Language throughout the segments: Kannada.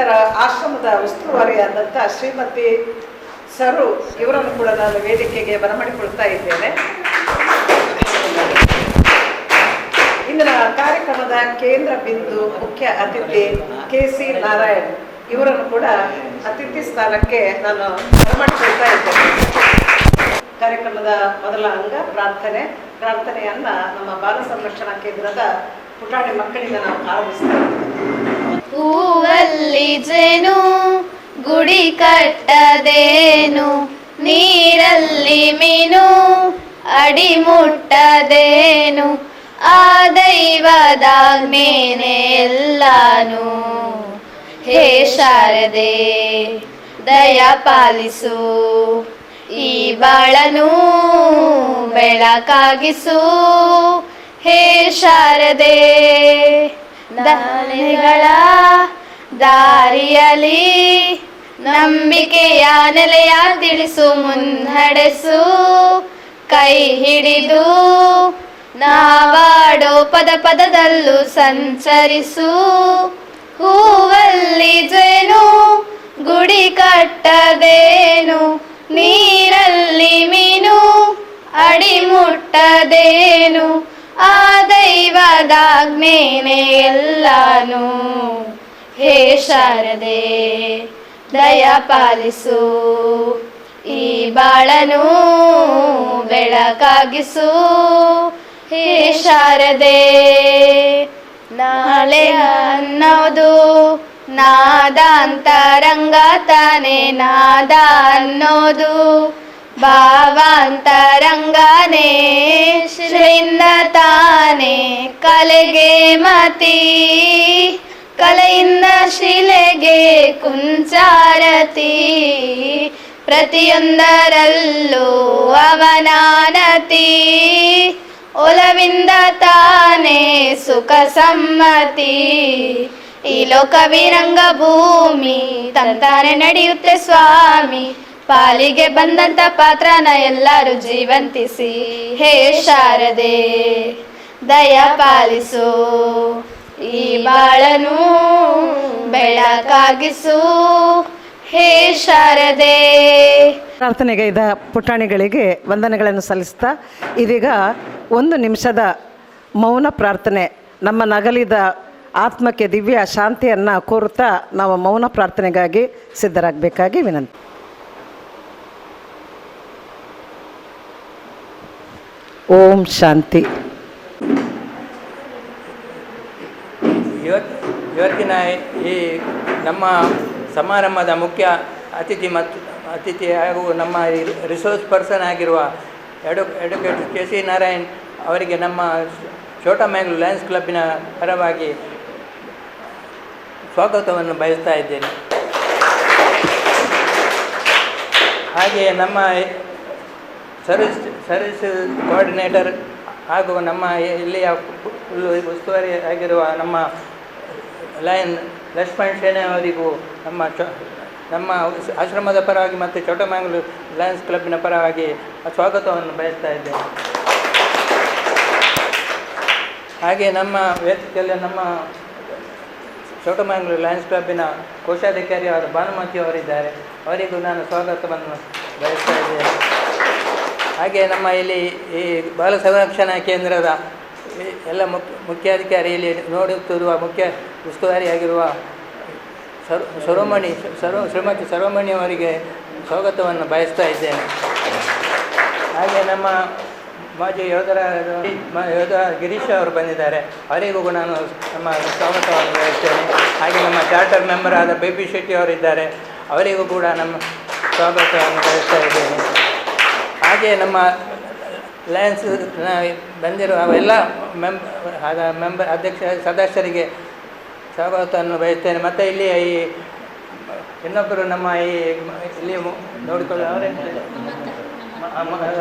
ಇದರ ಆಶ್ರಮದ ಉಸ್ತುವಾರಿಯಾದಂಥ ಶ್ರೀಮತಿ ಸರು ಇವರನ್ನು ಕೂಡ ನಾನು ವೇದಿಕೆಗೆ ಬರಮಾಡಿಕೊಳ್ತಾ ಇದ್ದೇನೆ. ಇಂದಿನ ಕಾರ್ಯಕ್ರಮದ ಕೇಂದ್ರ ಬಿಂದು ಮುಖ್ಯ ಅತಿಥಿ KC ನಾರಾಯಣ್ ಇವರನ್ನು ಕೂಡ ಅತಿಥಿ ಸ್ಥಾನಕ್ಕೆ ನಾನು ಬರಮಾಡಿಕೊಳ್ತಾ ಇದ್ದೇನೆ. ಕಾರ್ಯಕ್ರಮದ ಮೊದಲ ಅಂಗ ಪ್ರಾರ್ಥನೆಯನ್ನ ನಮ್ಮ ಬಾಲ ಸಂರಕ್ಷಣಾ ಕೇಂದ್ರದ ಪುಟಾಣಿ ಮಕ್ಕಳಿಂದ ನಾವು ಆರಂಭಿಸ್ತೇವೆ. ಹೂವಲ್ಲಿ ಜೇನು ಗುಡಿ ಕಟ್ಟದೇನು, ನೀರಲ್ಲಿ ಮೀನು ಅಡಿ ಮುಟ್ಟದೇನು, ಆ ದೈವದಾಜ್ಞೆನೇ ಎಲ್ಲಾನು. ಹೇ ಶಾರದೆ ದಯ ಪಾಲಿಸು, ಈ ಬಾಳನು ಬೆಳಕಾಗಿಸು. ಹೇ ಶಾರದೆ ದಾಳಿಗಳ ದಾರಿಯಲಿ ನಂಬಿಕೆಯ ನೆಲೆಯ ತಿಳಿಸು, ಮುನ್ನಡೆಸು. ಕೈ ಹಿಡಿದು ನಾವಾಡೋ ಪದ ಪದದಲ್ಲೂ ಸಂಚರಿಸು. ಹೂವಲ್ಲಿ ಜೇನು ಗುಡಿ ಕಟ್ಟದೇನು, ನೀರಲ್ಲಿ ಮೀನು ಅಡಿ ಮುಟ್ಟದೇನು, ಆ ದೈವದಾಜ್ಞೆನೇ ಎಲ್ಲಾನು. ಹೇ ಶಾರದೆ ದಯ ಪಾಲಿಸು, ಈ ಬಾಳನು ಬೆಳಕಾಗಿಸು. ಹೇ ಶಾರದೆ ನಾಳೆ ಅನ್ನೋದು ನಾದ ಅಂತರಂಗ ತಾನೆ, ನಾದ ಅನ್ನೋದು ಭಾವಾಂತರಂಗನೇ, ಶ್ರೀಯಿಂದ ತಾನೆ ಕಲೆಗೆ ಮತಿ, ಕಲೆಯಿಂದ ಶಿಲೆಗೆ ಕುಂಚಾರತಿ. ಪ್ರತಿಯೊಂದರಲ್ಲೂ ಅವನಾನತಿ, ಒಲವಿಂದ ತಾನೇ ಸುಖ ಸಮ್ಮತಿ. ಈ ಲೋಕವಿರಂಗ ಭೂಮಿ ತಂತಾನೆ ನಡೆಯುತ್ತೆ ಸ್ವಾಮಿ, ಪಾಲಿಗೆ ಬಂದಂತ ಪಾತ್ರನ ಎಲ್ಲರೂ ಜೀವಂತಿಸಿ. ಹೇ ಶಾರದೆ ದಯ ಪಾಲಿಸು, ಈ ಬಾಳನು ಬೆಳಕಾಗಿಸು. ಹೇ ಶಾರದೆ. ಪ್ರಾರ್ಥನೆಗೈದ ಪುಟಾಣಿಗಳಿಗೆ ವಂದನೆಗಳನ್ನು ಸಲ್ಲಿಸ್ತಾ ಇದೀಗ 1 ನಿಮಿಷದ ಮೌನ ಪ್ರಾರ್ಥನೆ, ನಮ್ಮ ನಗಲಿದ ಆತ್ಮಕ್ಕೆ ದಿವ್ಯ ಶಾಂತಿಯನ್ನು ಕೋರುತ್ತಾ ನಾವು ಮೌನ ಪ್ರಾರ್ಥನೆಗಾಗಿ ಸಿದ್ಧರಾಗಬೇಕಾಗಿ ವಿನಂತಿ. ಓಂ ಶಾಂತಿ. ಇವತ್ತಿನ ಈ ನಮ್ಮ ಸಮಾರಂಭದ ಮುಖ್ಯ ಅತಿಥಿ ಹಾಗೂ ನಮ್ಮ ರಿಸೋರ್ಸ್ ಪರ್ಸನ್ ಆಗಿರುವ ಅಡ್ವೊಕೇಟ್ KC ನಾರಾಯಣ್ ಅವರಿಗೆ ನಮ್ಮ ಛೋಟಾ ಮ್ಯಾಂಗ್ಳೂರ್ ಲಯನ್ಸ್ ಕ್ಲಬ್ಬಿನ ಪರವಾಗಿ ಸ್ವಾಗತವನ್ನು ಬಯಸ್ತಾ ಇದ್ದೇನೆ. ಹಾಗೆಯೇ ನಮ್ಮ ಸರ್ವಿಸ್ ಕೋಆರ್ಡಿನೇಟರ್ ಹಾಗೂ ನಮ್ಮ ಇಲ್ಲಿಯ ಉಸ್ತುವಾರಿ ಆಗಿರುವ ನಮ್ಮ ಲಯನ್ ಲಕ್ಷ್ಮಣ್ ಸೇನೆ ಅವರಿಗೂ ನಮ್ಮ ಆಶ್ರಮದ ಪರವಾಗಿ ಮತ್ತು ಛೋಟಾ ಮ್ಯಾಂಗ್ಳೂರ್ ಲಯನ್ಸ್ ಕ್ಲಬ್ಬಿನ ಪರವಾಗಿ ಸ್ವಾಗತವನ್ನು ಬಯಸ್ತಾ ಇದ್ದೇನೆ. ಹಾಗೆ ನಮ್ಮ ವೇದಿಕೆಯಲ್ಲಿ ನಮ್ಮ ಛೋಟಾ ಮ್ಯಾಂಗ್ಳೂರ್ ಲಯನ್ಸ್ ಕ್ಲಬ್ಬಿನ ಕೋಶಾಧಿಕಾರಿಯಾದ ಭಾನುಮತಿ ಅವರಿದ್ದಾರೆ, ಅವರಿಗೂ ನಾನು ಸ್ವಾಗತವನ್ನು ಬಯಸ್ತಾ ಇದ್ದೇನೆ. ಹಾಗೆ ನಮ್ಮ ಇಲ್ಲಿ ಈ ಬಾಲ ಸಂರಕ್ಷಣಾ ಕೇಂದ್ರದ ಎಲ್ಲ ಮುಖ್ಯಾಧಿಕಾರಿ ಇಲ್ಲಿ ನೋಡುತ್ತಿರುವ ಮುಖ್ಯ ಉಸ್ತುವಾರಿಯಾಗಿರುವ ಶ್ರೀಮತಿ ಸರ್ವಮಣಿ ಅವರಿಗೆ ಸ್ವಾಗತವನ್ನು ಬಯಸ್ತಾ ಇದ್ದೇನೆ. ಹಾಗೆ ನಮ್ಮ ಮಾಜಿ ಯೋಧ ಗಿರೀಶ್ ಅವರು ಬಂದಿದ್ದಾರೆ, ಅವರಿಗೂ ನಾನು ನಮ್ಮ ಸ್ವಾಗತವನ್ನು ಬಯಸ್ತೇನೆ. ಹಾಗೆ ನಮ್ಮ ಚಾರ್ಟರ್ ಮೆಂಬರ್ ಆದ ಬೇಬಿ ಶೆಟ್ಟಿ ಅವರಿದ್ದಾರೆ, ಅವರಿಗೂ ಕೂಡ ನಮ್ಮ ಸ್ವಾಗತವನ್ನು ಬಯಸ್ತಾ ಇದ್ದೇನೆ. ಹಾಗೆ ನಮ್ಮ ಲಯನ್ಸ್ ಬಂದಿರುವ ಎಲ್ಲ ಮೆಂಬರ್ ಅಧ್ಯಕ್ಷ ಸದಸ್ಯರಿಗೆ ಸ್ವಾಗತವನ್ನು ಬಯಸ್ತೇನೆ. ಮತ್ತು ಇಲ್ಲಿ ಈ ಇನ್ನೊಬ್ಬರು ನಮ್ಮ ಇಲ್ಲಿ ನೋಡಿಕೊಳ್ಳುವ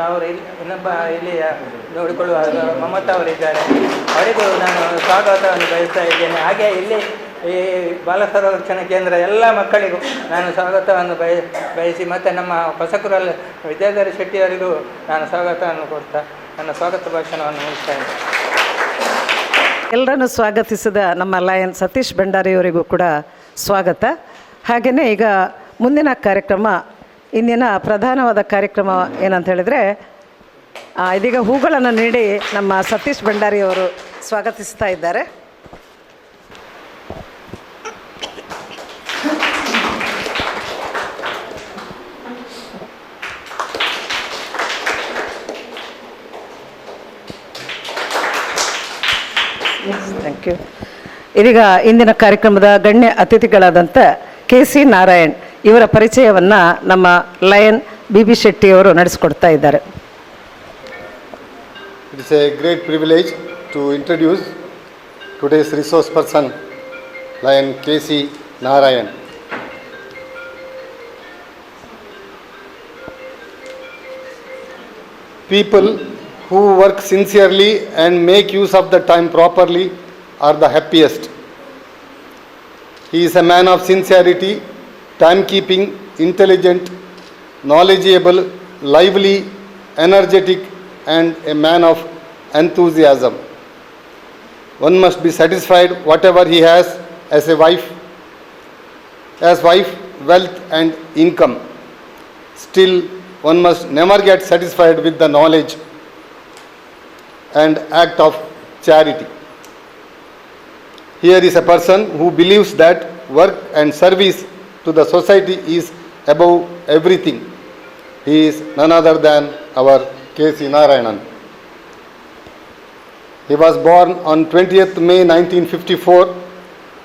ಅವರು ಇನ್ನೊಬ್ಬ ಇಲ್ಲಿ ನೋಡಿಕೊಳ್ಳುವ ಮಮತಾ ಅವರಿದ್ದಾರೆ, ಅವರಿಗೂ ನಾನು ಸ್ವಾಗತವನ್ನು ಬಯಸ್ತಾ ಇದ್ದೇನೆ. ಹಾಗೆ ಇಲ್ಲಿ ಈ ಬಾಲ ಸಂರಕ್ಷಣಾ ಕೇಂದ್ರ ಎಲ್ಲ ಮಕ್ಕಳಿಗೂ ನಾನು ಸ್ವಾಗತವನ್ನು ಬಯಸಿ ಮತ್ತು ನಮ್ಮ ಹೊಸಕೂರಲ್ಲಿ ವಿದ್ಯಾಧರ ಶೆಟ್ಟಿಯವರಿಗೂ ನಾನು ಸ್ವಾಗತವನ್ನು ಕೊಡ್ತಾ ನನ್ನ ಸ್ವಾಗತ ಭಾಷಣವನ್ನು ಮುಗಿಸ್ತಾ ಇದ್ದೇನೆ. ಎಲ್ಲರನ್ನು ಸ್ವಾಗತಿಸಿದ ನಮ್ಮ ಲಯನ್ ಸತೀಶ್ ಭಂಡಾರಿಯವರಿಗೂ ಕೂಡ ಸ್ವಾಗತ. ಹಾಗೆಯೇ ಈಗ ಮುಂದಿನ ಕಾರ್ಯಕ್ರಮ, ಇಂದಿನ ಪ್ರಧಾನವಾದ ಕಾರ್ಯಕ್ರಮ ಏನಂತ ಹೇಳಿದರೆ, ಇದೀಗ ಹೂಗಳನ್ನು ನೀಡಿ ನಮ್ಮ ಸತೀಶ್ ಭಂಡಾರಿ ಅವರು ಸ್ವಾಗತಿಸ್ತಾ ಇದ್ದಾರೆ. Thank you. ಇದೀಗ ಇಂದಿನ ಕಾರ್ಯಕ್ರಮದ ಗಣ್ಯ ಅತಿಥಿಗಳಾದಂಥ KC ನಾರಾಯಣ್ ಇವರ ಪರಿಚಯವನ್ನು ನಮ್ಮ ಲಯನ್ BB ಶೆಟ್ಟಿ ಅವರು ನಡೆಸಿಕೊಡ್ತಾ ಇದ್ದಾರೆ. It is a great privilege to introduce today's resource person, Lion KC Narayan. People who work sincerely and make use of the time properly are the happiest. He is a man of sincerity, timekeeping, intelligent, knowledgeable, lively, energetic, and a man of enthusiasm. One must be satisfied whatever he has as wife, wealth and income. Still, one must never get satisfied with the knowledge and act of charity. Here is a person who believes that work and service to the society is above everything. He is none other than our KC Narayanan. He was born on 20th May 1954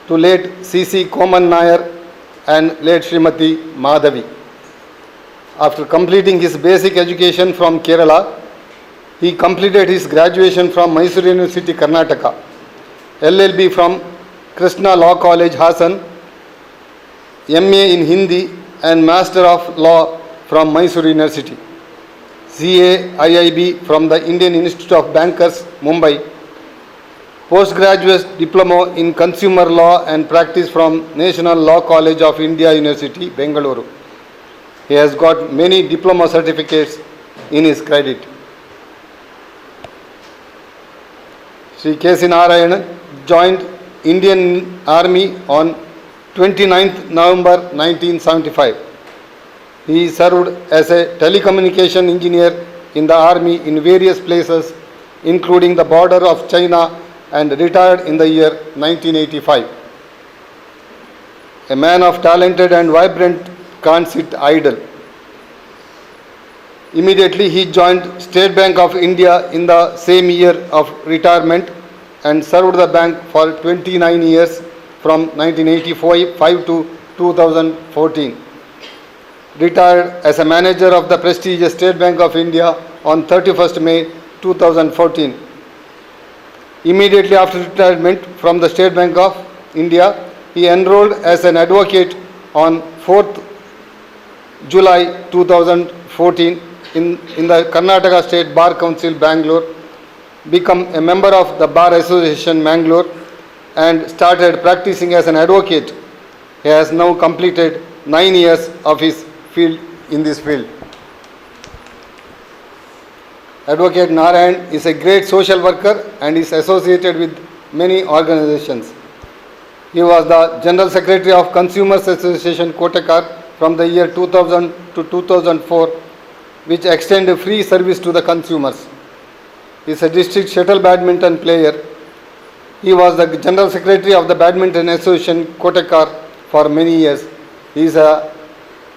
to late C.C. Koman Nair and late Srimati Madhavi. After completing his basic education from Kerala, he completed his graduation from Mysore University, Karnataka, LLB from Krishna Law College, Hassan, MA in Hindi and Master of Law from Mysore University, CA IIB from the Indian Institute of Bankers, Mumbai, Postgraduate Diploma in Consumer Law and Practice from National Law College of India University, Bengaluru. He has got many diploma certificates in his credit. Sri KC Narayanan joined Indian Army on 29th November 1975. He served as a telecommunication engineer in the army in various places, including the border of China, and retired in the year 1985. A man of talented and vibrant, can't sit idle. Immediately he joined State Bank of India in the same year of retirement and served the bank for 29 years from 1985 to 2014. Retired as a manager of the prestigious State Bank of India on 31st May 2014. Immediately after retirement from the State Bank of India, he enrolled as an advocate on 4th July 2014 in the Karnataka State Bar Council, Bangalore, become a member of the Bar Association, Mangalore, and started practicing as an advocate. He has now completed 9 years of his field in this field. Advocate Narayan is a great social worker and is associated with many organizations. He was the General Secretary of Consumers Association, Kotekar, from the year 2000 to 2004, which extended free service to the consumers. He is a district shuttle badminton player. He was the General Secretary of the Badminton Association, Kotekar, for many years.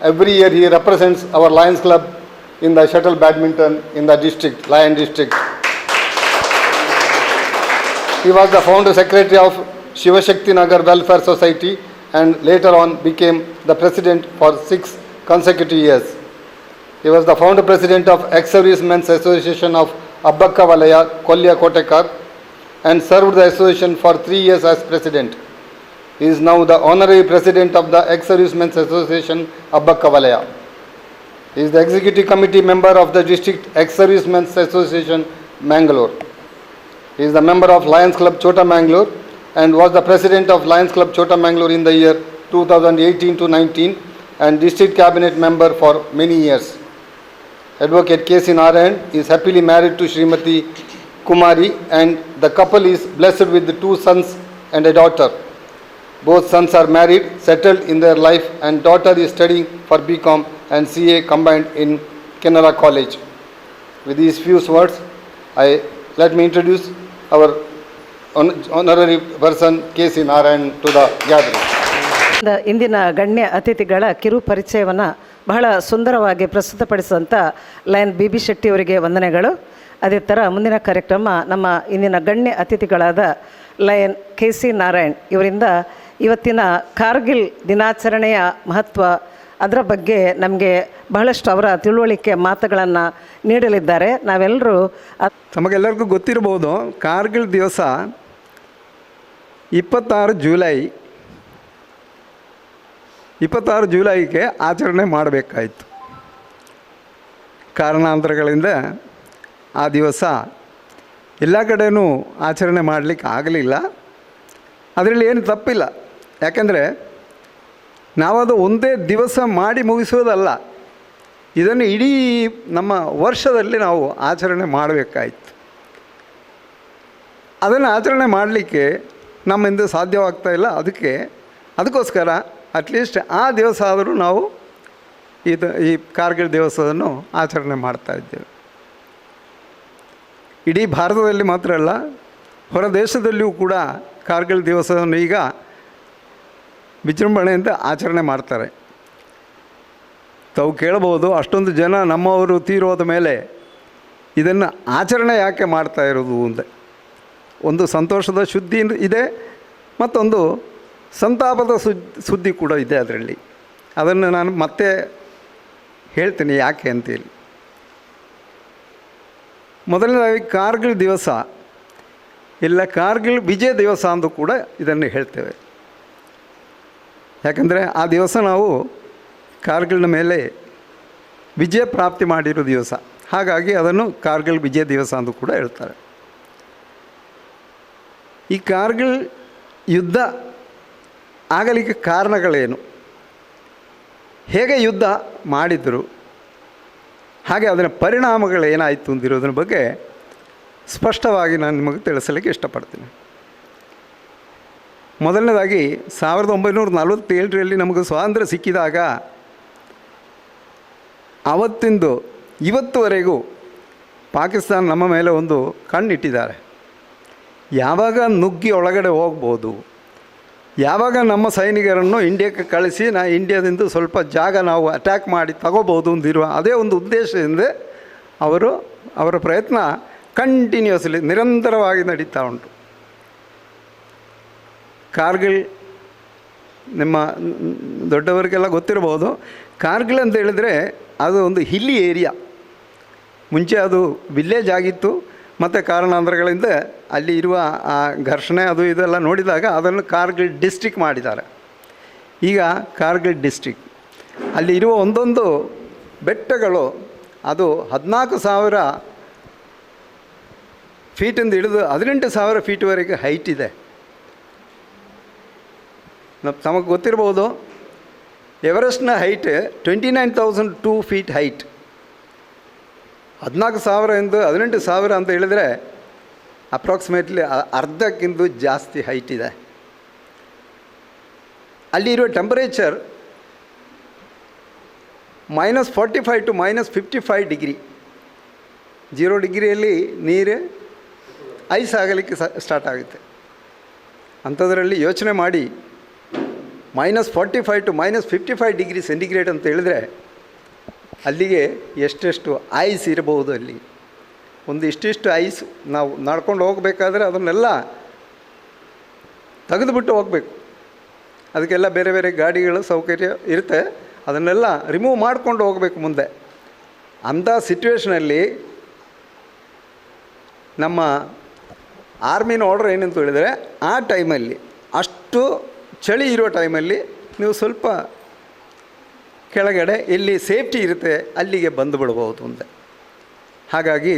Every year he represents our Lions Club in the shuttle badminton in the district, Lion district. He was the founder secretary of Shivashakti Nagar Welfare Society and later on became the president for 6 consecutive years. He was the founder president of Ex-Servicemen's Association of Abbakka Valaya, Kolya Kotekar, and served the association for 3 years as president. He is now the honorary president of the Ex-Servicemen's Association, Abbakka Valaya. He is the executive committee member of the district Ex-Servicemen's Association, Mangalore. He is the member of Lions Club Chota Mangalore and was the president of Lions Club Chota Mangalore in the year 2018 to 19 and district cabinet member for many years. Advocate KC Narayan is happily married to Srimati Kumari and the couple is blessed with 2 sons and a daughter. Both sons are married, settled in their life, and daughter is studying for BCom and CA combined in Canara College. With these few words, let me introduce our honorary person K.C. Narayan to the gathering. ಇಂದಿನ ಗಣ್ಯ ಅತಿಥಿಗಳ ಕಿರು ಪರಿಚಯವನ್ನು ಬಹಳ ಸುಂದರವಾಗಿ ಪ್ರಸ್ತುತಪಡಿಸಿದಂಥ ಲಯನ್ ಬಿ ಶೆಟ್ಟಿ ಅವರಿಗೆ ವಂದನೆಗಳು. ಅದೇ ಥರ ಮುಂದಿನ ಕಾರ್ಯಕ್ರಮ ನಮ್ಮ ಇಂದಿನ ಗಣ್ಯ ಅತಿಥಿಗಳಾದ ಲಯನ್ K.C. ನಾರಾಯಣ್ ಇವರಿಂದ ಇವತ್ತಿನ ಕಾರ್ಗಿಲ್ ದಿನಾಚರಣೆಯ ಮಹತ್ವ ಅದರ ಬಗ್ಗೆ ನಮಗೆ ಬಹಳಷ್ಟು ಅವರ ತಿಳುವಳಿಕೆ ಮಾತುಗಳನ್ನು ನೀಡಲಿದ್ದಾರೆ. ನಾವೆಲ್ಲರೂ ತಮಗೆಲ್ಲರಿಗೂ ಗೊತ್ತಿರ್ಬೋದು, ಕಾರ್ಗಿಲ್ ದಿವಸ 26 ಜುಲೈಗೆ ಆಚರಣೆ ಮಾಡಬೇಕಾಯಿತು. ಕಾರಣಾಂತರಗಳಿಂದ ಆ ದಿವಸ ಎಲ್ಲ ಕಡೆಯೂ ಆಚರಣೆ ಮಾಡಲಿಕ್ಕೆ ಆಗಲಿಲ್ಲ. ಅದರಲ್ಲಿ ಏನು ತಪ್ಪಿಲ್ಲ, ಯಾಕೆಂದರೆ ನಾವದು ಒಂದೇ ದಿವಸ ಮಾಡಿ ಮುಗಿಸೋದಲ್ಲ, ಇದನ್ನು ಇಡೀ ನಮ್ಮ ವರ್ಷದಲ್ಲಿ ನಾವು ಆಚರಣೆ ಮಾಡಬೇಕಾಯಿತು. ಅದನ್ನು ಆಚರಣೆ ಮಾಡಲಿಕ್ಕೆ ನಮ್ಮಿಂದ ಸಾಧ್ಯವಾಗ್ತಾ ಇಲ್ಲ. ಅದಕ್ಕೋಸ್ಕರ ಅಟ್ಲೀಸ್ಟ್ ಆ ದಿವಸ ಆದರೂ ನಾವು ಈ ಕಾರ್ಗಿಲ್ ದಿವಸವನ್ನು ಆಚರಣೆ ಮಾಡ್ತಾ ಇದ್ದೇವೆ. ಇಡೀ ಭಾರತದಲ್ಲಿ ಮಾತ್ರ ಅಲ್ಲ, ಹೊರ ದೇಶದಲ್ಲಿಯೂ ಕೂಡ ಕಾರ್ಗಿಲ್ ದಿವಸವನ್ನು ಈಗ ವಿಜೃಂಭಣೆಯಿಂದ ಆಚರಣೆ ಮಾಡ್ತಾರೆ. ತಾವು ಕೇಳಬಹುದು, ಅಷ್ಟೊಂದು ಜನ ನಮ್ಮವರು ತೀರೋದ ಮೇಲೆ ಇದನ್ನು ಆಚರಣೆ ಯಾಕೆ ಮಾಡ್ತಾ ಇರೋದು ಅಂತ. ಒಂದು ಸಂತೋಷದ ಸುದ್ದಿ ಇದೆ, ಮತ್ತೊಂದು ಸಂತಾಪದ ಸುದ್ದಿ ಕೂಡ ಇದೆ ಅದರಲ್ಲಿ. ಅದನ್ನು ನಾನು ಮತ್ತೆ ಹೇಳ್ತೀನಿ ಯಾಕೆ ಅಂತೇಳಿ. ಮೊದಲನೇದಾಗಿ ಕಾರ್ಗಿಲ್ ದಿವಸ ಇಲ್ಲ ಕಾರ್ಗಿಲ್ ವಿಜಯ ದಿವಸ ಅಂದು ಕೂಡ ಇದನ್ನು ಹೇಳ್ತೇವೆ. ಯಾಕಂದರೆ ಆ ದಿವಸ ನಾವು ಕಾರ್ಗಿಲ್ನ ಮೇಲೆ ವಿಜಯ ಪ್ರಾಪ್ತಿ ಮಾಡಿರೋ ದಿವಸ, ಹಾಗಾಗಿ ಅದನ್ನು ಕಾರ್ಗಿಲ್ ವಿಜಯ ದಿವಸ ಅಂದು ಕೂಡ ಹೇಳ್ತಾರೆ. ಈ ಕಾರ್ಗಿಲ್ ಯುದ್ಧ ಆಗಲಿಕ್ಕೆ ಕಾರಣಗಳೇನು, ಹೇಗೆ ಯುದ್ಧ ಮಾಡಿದರು, ಹಾಗೆ ಅದರ ಪರಿಣಾಮಗಳೇನಾಯಿತು ಅಂದಿರೋದ್ರ ಬಗ್ಗೆ ಸ್ಪಷ್ಟವಾಗಿ ನಾನು ನಿಮಗೆ ತಿಳಿಸಲಿಕ್ಕೆ ಇಷ್ಟಪಡ್ತೀನಿ. ಮೊದಲನೇದಾಗಿ 1947ರಲ್ಲಿ ನಮಗೆ ಸ್ವಾತಂತ್ರ್ಯ ಸಿಕ್ಕಿದಾಗ ಆವತ್ತಿಂದು ಇವತ್ತುವರೆಗೂ ಪಾಕಿಸ್ತಾನ ನಮ್ಮ ಮೇಲೆ ಒಂದು ಕಣ್ಣಿಟ್ಟಿದ್ದಾರೆ. ಯಾವಾಗ ನುಗ್ಗಿ ಒಳಗಡೆ ಹೋಗ್ಬೋದು, ಯಾವಾಗ ನಮ್ಮ ಸೈನಿಕರನ್ನು ಇಂಡಿಯಾಕ್ಕೆ ಕಳಿಸಿ ಇಂಡಿಯಾದಿಂದ ಸ್ವಲ್ಪ ಜಾಗ ನಾವು ಅಟ್ಯಾಕ್ ಮಾಡಿ ತಗೋಬೋದು ಅಂದಿರುವ ಅದೇ ಒಂದು ಉದ್ದೇಶದಿಂದ ಅವರ ಪ್ರಯತ್ನ ಕಂಟಿನ್ಯೂಸ್ಲಿ ನಿರಂತರವಾಗಿ ನಡೀತಾ ಉಂಟು. ಕಾರ್ಗಿಲ್ ನಿಮ್ಮ ದೊಡ್ಡವರಿಗೆಲ್ಲ ಗೊತ್ತಿರ್ಬೋದು. ಕಾರ್ಗಿಲ್ ಅಂತ ಹೇಳಿದರೆ ಅದು ಒಂದು ಹಿಲ್ಲಿ ಏರಿಯಾ. ಮುಂಚೆ ಅದು ವಿಲೇಜ್ ಆಗಿತ್ತು, ಮತ್ತು ಕಾರಣಾಂತರಗಳಿಂದ ಅಲ್ಲಿ ಇರುವ ಆ ಘರ್ಷಣೆ ಅದು ಇದೆಲ್ಲ ನೋಡಿದಾಗ ಅದನ್ನು ಕಾರ್ಗಿಲ್ ಡಿಸ್ಟ್ರಿಕ್ ಮಾಡಿದ್ದಾರೆ. ಈಗ ಕಾರ್ಗಿಲ್ ಡಿಸ್ಟ್ರಿಕ್ ಅಲ್ಲಿ ಇರುವ ಒಂದೊಂದು ಬೆಟ್ಟಗಳು ಅದು 14,000 ಫೀಟಿಂದ ಹಿಡಿದು 18,000 ಫೀಟ್ವರೆಗೆ ಹೈಟ್ ಇದೆ. ತಮಗೆ ಗೊತ್ತಿರ್ಬೋದು, ಎವರೆಸ್ಟ್ನ ಹೈಟ್ 29,002 ಫೀಟ್ ಹೈಟ್. 14,000 18,000 ಅಂತ ಹೇಳಿದರೆ ಅಪ್ರಾಕ್ಸಿಮೇಟ್ಲಿ ಅರ್ಧಕ್ಕಿಂತ ಜಾಸ್ತಿ ಹೈಟ್ ಇದೆ. ಅಲ್ಲಿರುವ ಟೆಂಪರೇಚರ್ -45 to -55 ಡಿಗ್ರಿ. 0 ಡಿಗ್ರಿಯಲ್ಲಿ ನೀರು ಐಸ್ ಆಗಲಿಕ್ಕೆ ಸ್ಟಾರ್ಟ್ ಆಗುತ್ತೆ. ಅಂಥದ್ರಲ್ಲಿ ಯೋಚನೆ ಮಾಡಿ -45 to -55 ಡಿಗ್ರಿ ಸೆಂಟಿಗ್ರೇಡ್ ಅಂತ ಹೇಳಿದ್ರೆ ಅಲ್ಲಿಗೆ ಎಷ್ಟೆಷ್ಟು ಐಸ್ ಇರಬಹುದು. ಅಲ್ಲಿ ಒಂದು ಇಷ್ಟಿಷ್ಟು ಐಸ್ ನಾವು ನಡ್ಕೊಂಡು ಹೋಗಬೇಕಾದ್ರೆ ಅದನ್ನೆಲ್ಲ ತೆಗೆದುಬಿಟ್ಟು ಹೋಗಬೇಕು. ಅದಕ್ಕೆಲ್ಲ ಬೇರೆ ಬೇರೆ ಗಾಡಿಗಳು ಸೌಕರ್ಯ ಇರುತ್ತೆ, ಅದನ್ನೆಲ್ಲ ರಿಮೂವ್ ಮಾಡಿಕೊಂಡು ಹೋಗಬೇಕು ಮುಂದೆ. ಅಂಥ ಸಿಚುವೇಷನಲ್ಲಿ ನಮ್ಮ ಆರ್ಮಿನ ಆರ್ಡರ್ ಏನಂತ ಹೇಳಿದರೆ, ಆ ಟೈಮಲ್ಲಿ ಅಷ್ಟು ಚಳಿ ಇರೋ ಟೈಮಲ್ಲಿ ನೀವು ಸ್ವಲ್ಪ ಕೆಳಗಡೆ ಎಲ್ಲಿ ಸೇಫ್ಟಿ ಇರುತ್ತೆ ಅಲ್ಲಿಗೆ ಬಂದು ಬಿಡ್ಬೋದು ಅಂತ. ಹಾಗಾಗಿ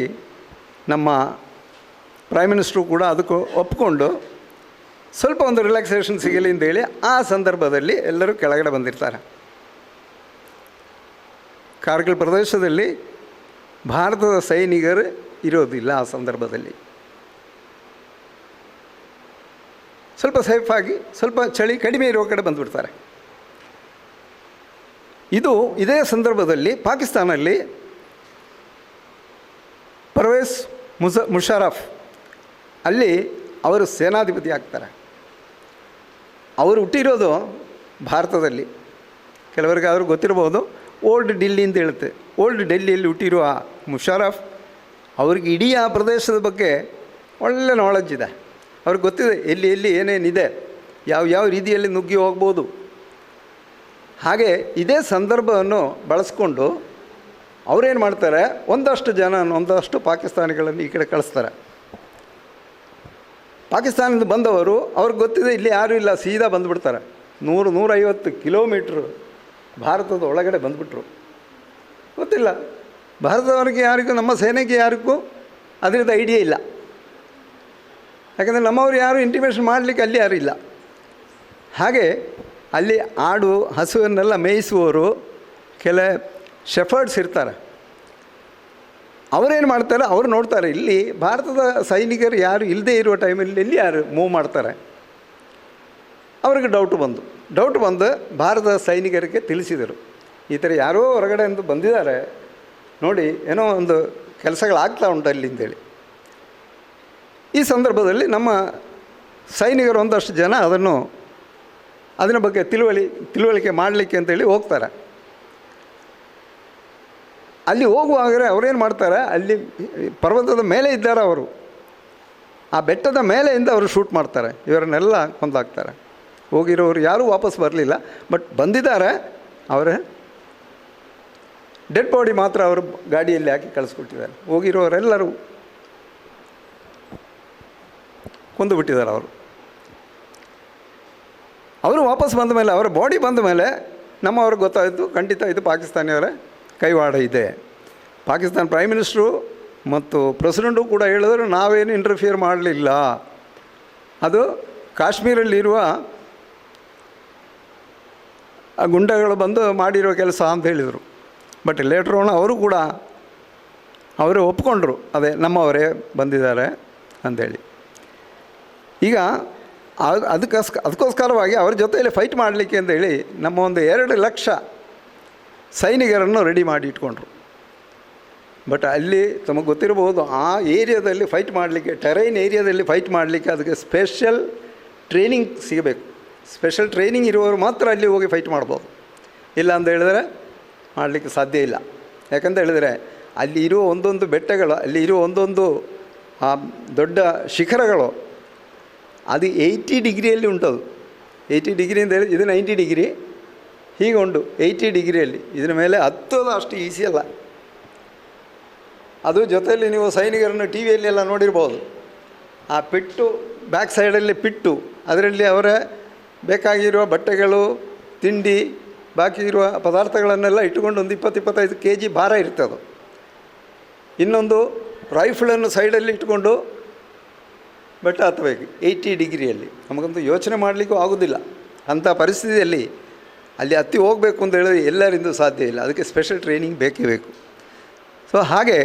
ನಮ್ಮ ಪ್ರೈಮ್ ಮಿನಿಸ್ಟ್ರು ಕೂಡ ಅದಕ್ಕೆ ಒಪ್ಪಿಕೊಂಡು ಸ್ವಲ್ಪ ಒಂದು ರಿಲ್ಯಾಕ್ಸೇಷನ್ ಸಿಗಲಿ ಅಂತೇಳಿ ಆ ಸಂದರ್ಭದಲ್ಲಿ ಎಲ್ಲರೂ ಕೆಳಗಡೆ ಬಂದಿರ್ತಾರೆ. ಕಾರ್ಗಿಲ್ ಪ್ರದೇಶದಲ್ಲಿ ಭಾರತದ ಸೈನಿಕರು ಇರೋದಿಲ್ಲ ಆ ಸಂದರ್ಭದಲ್ಲಿ. ಸ್ವಲ್ಪ ಸೇಫಾಗಿ ಸ್ವಲ್ಪ ಚಳಿ ಕಡಿಮೆ ಇರೋ ಕಡೆ ಬಂದುಬಿಡ್ತಾರೆ. ಇದೇ ಸಂದರ್ಭದಲ್ಲಿ ಪಾಕಿಸ್ತಾನಲ್ಲಿ ಪರ್ವೇಸ್ ಮುಷರಫ್ ಅಲ್ಲಿ ಅವರು ಸೇನಾಧಿಪತಿ ಆಗ್ತಾರೆ. ಅವರು ಹುಟ್ಟಿರೋದು ಭಾರತದಲ್ಲಿ. ಕೆಲವರಿಗಾದರೂ ಗೊತ್ತಿರ್ಬೋದು, ಓಲ್ಡ್ ಡೆಲ್ಲಿ ಅಂತ ಹೇಳುತ್ತೆ. ಓಲ್ಡ್ ಡೆಲ್ಲಿಯಲ್ಲಿ ಹುಟ್ಟಿರುವ ಮುಷರಫ್ ಅವ್ರಿಗೆ ಇಡೀ ಆ ಪ್ರದೇಶದ ಬಗ್ಗೆ ಒಳ್ಳೆ ನಾಲೆಡ್ಜ್ ಇದೆ. ಅವ್ರಿಗೆ ಗೊತ್ತಿದೆ ಎಲ್ಲಿ ಎಲ್ಲಿ ಏನೇನಿದೆ, ಯಾವ ರೀತಿಯಲ್ಲಿ ನುಗ್ಗಿ ಹೋಗ್ಬೋದು. ಹಾಗೆ ಇದೇ ಸಂದರ್ಭವನ್ನು ಬಳಸ್ಕೊಂಡು ಅವರೇನು ಮಾಡ್ತಾರೆ, ಒಂದಷ್ಟು ಪಾಕಿಸ್ತಾನಿಗಳನ್ನು ಈ ಕಡೆ ಕಳಿಸ್ತಾರೆ. ಪಾಕಿಸ್ತಾನದಿಂದ ಬಂದವರು ಅವ್ರಿಗೆ ಗೊತ್ತಿದೆ ಇಲ್ಲಿ ಯಾರೂ ಇಲ್ಲ, ಸೀದಾ ಬಂದುಬಿಡ್ತಾರೆ. 100-150 ಕಿಲೋಮೀಟ್ರ್ ಭಾರತದ ಒಳಗಡೆ ಬಂದುಬಿಟ್ರು. ಗೊತ್ತಿಲ್ಲ ಭಾರತದವರಿಗೆ ಯಾರಿಗೂ, ನಮ್ಮ ಸೇನೆಗೆ ಯಾರಿಗೂ ಅದರದ್ದು ಐಡಿಯಾ ಇಲ್ಲ. ಯಾಕಂದರೆ ನಮ್ಮವರು ಯಾರು ಇಂಟಿಮೇಷನ್ ಮಾಡಲಿಕ್ಕೆ ಅಲ್ಲಿ ಯಾರೂ ಇಲ್ಲ. ಹಾಗೆ ಅಲ್ಲಿ ಆಡು ಹಸುವನ್ನೆಲ್ಲ ಮೇಯಿಸುವವರು ಕೆಲ ಶೆಫರ್ಡ್ಸ್ ಇರ್ತಾರೆ. ಅವರೇನು ಮಾಡ್ತಾರೆ, ಅವರು ನೋಡ್ತಾರೆ ಇಲ್ಲಿ ಭಾರತದ ಸೈನಿಕರು ಯಾರು ಇಲ್ಲದೇ ಇರುವ ಟೈಮಲ್ಲಿ ಎಲ್ಲಿ ಯಾರು ಮೂವ್ ಮಾಡ್ತಾರೆ. ಅವ್ರಿಗೆ ಡೌಟ್ ಬಂದು ಭಾರತದ ಸೈನಿಕರಿಗೆ ತಿಳಿಸಿದರು, ಈ ಥರ ಯಾರೋ ಹೊರಗಡೆಯಿಂದ ಬಂದಿದ್ದಾರೆ ನೋಡಿ, ಏನೋ ಒಂದು ಕೆಲಸಗಳಾಗ್ತಾ ಉಂಟು ಅಲ್ಲಿ ಅಂತೇಳಿ. ಈ ಸಂದರ್ಭದಲ್ಲಿ ನಮ್ಮ ಸೈನಿಕರು ಒಂದಷ್ಟು ಜನ ಅದರ ಬಗ್ಗೆ ತಿಳುವಳಿಕೆ ಮಾಡಲಿಕ್ಕೆ ಅಂತೇಳಿ ಹೋಗ್ತಾರೆ. ಅಲ್ಲಿ ಹೋಗುವಾಗಲೇ ಅವರೇನು ಮಾಡ್ತಾರೆ, ಅಲ್ಲಿ ಪರ್ವತದ ಮೇಲೆ ಇದ್ದಾರೆ ಅವರು, ಆ ಬೆಟ್ಟದ ಮೇಲೆಯಿಂದ ಅವರು ಶೂಟ್ ಮಾಡ್ತಾರೆ, ಇವರನ್ನೆಲ್ಲ ಕೊಂದಾಕ್ತಾರೆ. ಹೋಗಿರೋರು ಯಾರೂ ವಾಪಸ್ ಬರಲಿಲ್ಲ, ಬಟ್ ಬಂದಿದ್ದಾರೆ. ಅವರ ಡೆಡ್ ಬಾಡಿ ಮಾತ್ರ ಅವರು ಗಾಡಿಯಲ್ಲಿ ಹಾಕಿ ಕಳಿಸ್ಕೊಟ್ಟಿದ್ದಾರೆ. ಹೋಗಿರೋರೆಲ್ಲರೂ ಕೊಂದು ಬಿಟ್ಟಿದ್ದಾರೆ. ಅವರು ವಾಪಸ್ ಬಂದ ಮೇಲೆ, ಅವರ ಬಾಡಿ ಬಂದ ಮೇಲೆ ನಮ್ಮವ್ರಿಗೆ ಗೊತ್ತಾಯಿತು, ಖಂಡಿತ ಇದು ಪಾಕಿಸ್ತಾನಿಯವರ ಕೈವಾಡ ಇದೆ. ಪಾಕಿಸ್ತಾನ ಪ್ರೈಮ್ ಮಿನಿಸ್ಟ್ರು ಮತ್ತು ಪ್ರೆಸಿಡೆಂಟು ಕೂಡ ಹೇಳಿದ್ರು, ನಾವೇನು ಇಂಟರ್ಫಿಯರ್ ಮಾಡಲಿಲ್ಲ, ಅದು ಕಾಶ್ಮೀರಲ್ಲಿರುವ ಗುಂಡಗಳು ಬಂದು ಮಾಡಿರೋ ಕೆಲಸ ಅಂತ ಹೇಳಿದರು. ಬಟ್ ಲೇಟ್ರ್ ಆನ್ ಅವರು ಒಪ್ಕೊಂಡ್ರು, ಅದೇ ನಮ್ಮವರೇ ಬಂದಿದ್ದಾರೆ ಅಂಥೇಳಿ. ಈಗ ಅದಕ್ಕೋಸ್ಕರವಾಗಿ ಅವ್ರ ಜೊತೆಯಲ್ಲಿ ಫೈಟ್ ಮಾಡಲಿಕ್ಕೆ ಅಂತೇಳಿ ನಮ್ಮ ಒಂದು 2 ಲಕ್ಷ ಸೈನಿಕರನ್ನು ರೆಡಿ ಮಾಡಿ ಇಟ್ಕೊಂಡ್ರು. ಬಟ್ ಅಲ್ಲಿ ತಮಗೆ ಗೊತ್ತಿರಬಹುದು, ಆ ಏರಿಯಾದಲ್ಲಿ ಫೈಟ್ ಮಾಡಲಿಕ್ಕೆ, ಟೆರೈನ್ ಏರಿಯಾದಲ್ಲಿ ಫೈಟ್ ಮಾಡಲಿಕ್ಕೆ ಅದಕ್ಕೆ ಸ್ಪೆಷಲ್ ಟ್ರೈನಿಂಗ್ ಸಿಗಬೇಕು. ಸ್ಪೆಷಲ್ ಟ್ರೈನಿಂಗ್ ಇರುವವರು ಮಾತ್ರ ಅಲ್ಲಿ ಹೋಗಿ ಫೈಟ್ ಮಾಡ್ಬೋದು. ಇಲ್ಲ ಅಂತ ಹೇಳಿದ್ರೆ ಮಾಡಲಿಕ್ಕೆ ಸಾಧ್ಯ ಇಲ್ಲ. ಯಾಕಂತ ಹೇಳಿದರೆ ಅಲ್ಲಿ ಇರುವ ಒಂದೊಂದು ಬೆಟ್ಟಗಳು, ಅಲ್ಲಿ ಇರುವ ಒಂದೊಂದು ದೊಡ್ಡ ಶಿಖರಗಳು ಅದು 80 ಡಿಗ್ರಿಯಲ್ಲಿ ಉಂಟದು. 80 ಡಿಗ್ರಿ ಅಂತ ಹೇಳಿ, ಇದು 90 ಡಿಗ್ರಿ, ಹೀಗೆ ಉಂಟು 80 ಡಿಗ್ರಿಯಲ್ಲಿ. ಇದರ ಮೇಲೆ ಹತ್ತೋದು ಅಷ್ಟು ಈಸಿ ಅಲ್ಲ. ಅದು ಜೊತೆಯಲ್ಲಿ ನೀವು ಸೈನಿಕರನ್ನು ಟಿ ವಿಯಲ್ಲಿ ಎಲ್ಲ ನೋಡಿರ್ಬೋದು. ಆ ಪಿಟ್ಟು ಬ್ಯಾಕ್ ಸೈಡಲ್ಲಿ ಪಿಟ್ಟು, ಅದರಲ್ಲಿ ಅವರ ಬೇಕಾಗಿರುವ ಬಟ್ಟೆಗಳು, ತಿಂಡಿ, ಬಾಕಿ ಇರುವ ಪದಾರ್ಥಗಳನ್ನೆಲ್ಲ ಇಟ್ಟುಕೊಂಡು ಒಂದು 20-25 kg ಭಾರ ಇರ್ತದೆ. ಇನ್ನೊಂದು ರೈಫಲನ್ನು ಸೈಡಲ್ಲಿ ಇಟ್ಕೊಂಡು ಬೆಟ್ಟ ಹತ್ತಬೇಕು 80 ಡಿಗ್ರಿಯಲ್ಲಿ. ನಮಗಂತೂ ಯೋಚನೆ ಮಾಡಲಿಕ್ಕೂ ಆಗೋದಿಲ್ಲ. ಅಂಥ ಪರಿಸ್ಥಿತಿಯಲ್ಲಿ ಅಲ್ಲಿ ಹತ್ತಿ ಹೋಗಬೇಕು ಅಂತ ಹೇಳಿದ್ರೆ ಎಲ್ಲರಿಂದ ಸಾಧ್ಯ ಇಲ್ಲ. ಅದಕ್ಕೆ ಸ್ಪೆಷಲ್ ಟ್ರೈನಿಂಗ್ ಬೇಕೇ ಬೇಕು. ಸೊ ಹಾಗೆ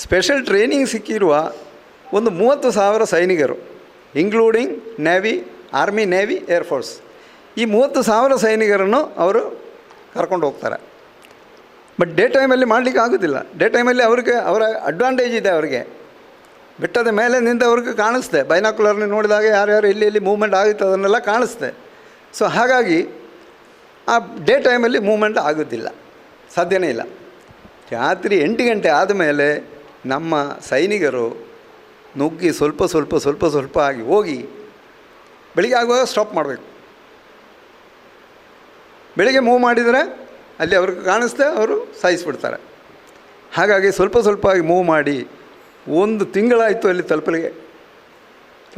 ಸ್ಪೆಷಲ್ ಟ್ರೈನಿಂಗ್ ಸಿಕ್ಕಿರುವ ಒಂದು 30,000 ಸೈನಿಕರು, including navy, army, navy, air force, ಈ 30,000 ಸೈನಿಕರನ್ನು ಅವರು ಕರ್ಕೊಂಡು ಹೋಗ್ತಾರೆ. ಬಟ್ ಡೇ ಟೈಮಲ್ಲಿ ಮಾಡಲಿಕ್ಕೆ ಆಗೋದಿಲ್ಲ. ಡೇ ಟೈಮಲ್ಲಿ ಅವರ ಅಡ್ವಾಂಟೇಜ್ ಇದೆ. ಅವರಿಗೆ ಬೆಟ್ಟದ ಮೇಲೆ ನಿಂತವ್ರಿಗೆ ಕಾಣಿಸ್ತೆ, ಬೈನಾಕ್ಯುಲರ್ನ ನೋಡಿದಾಗ ಯಾರ್ಯಾರು ಎಲ್ಲಿ ಮೂವ್ಮೆಂಟ್ ಆಗುತ್ತೆ ಅದನ್ನೆಲ್ಲ ಕಾಣಿಸ್ತೆ. ಸೊ ಹಾಗಾಗಿ ಆ ಡೇ ಟೈಮಲ್ಲಿ ಮೂವ್ಮೆಂಟ್ ಆಗೋದಿಲ್ಲ, ಸಾಧ್ಯನೇ ಇಲ್ಲ. ರಾತ್ರಿ 8 ಗಂಟೆ ಆದಮೇಲೆ ನಮ್ಮ ಸೈನಿಕರು ನುಗ್ಗಿ ಸ್ವಲ್ಪ ಆಗಿ ಹೋಗಿ ಬೆಳಿಗ್ಗೆ ಆಗುವಾಗ ಸ್ಟಾಪ್ ಮಾಡಬೇಕು. ಬೆಳಿಗ್ಗೆ ಮೂವ್ ಮಾಡಿದರೆ ಅಲ್ಲಿ ಅವ್ರಿಗೆ ಕಾಣಿಸ್ತೆ, ಅವರು ಸಾಯಿಸಿಬಿಡ್ತಾರೆ. ಹಾಗಾಗಿ ಸ್ವಲ್ಪ ಆಗಿ ಮೂವ್ ಮಾಡಿ 1 ತಿಂಗಳಾಯಿತು ಅಲ್ಲಿ ತಲುಪಲಿಗೆ.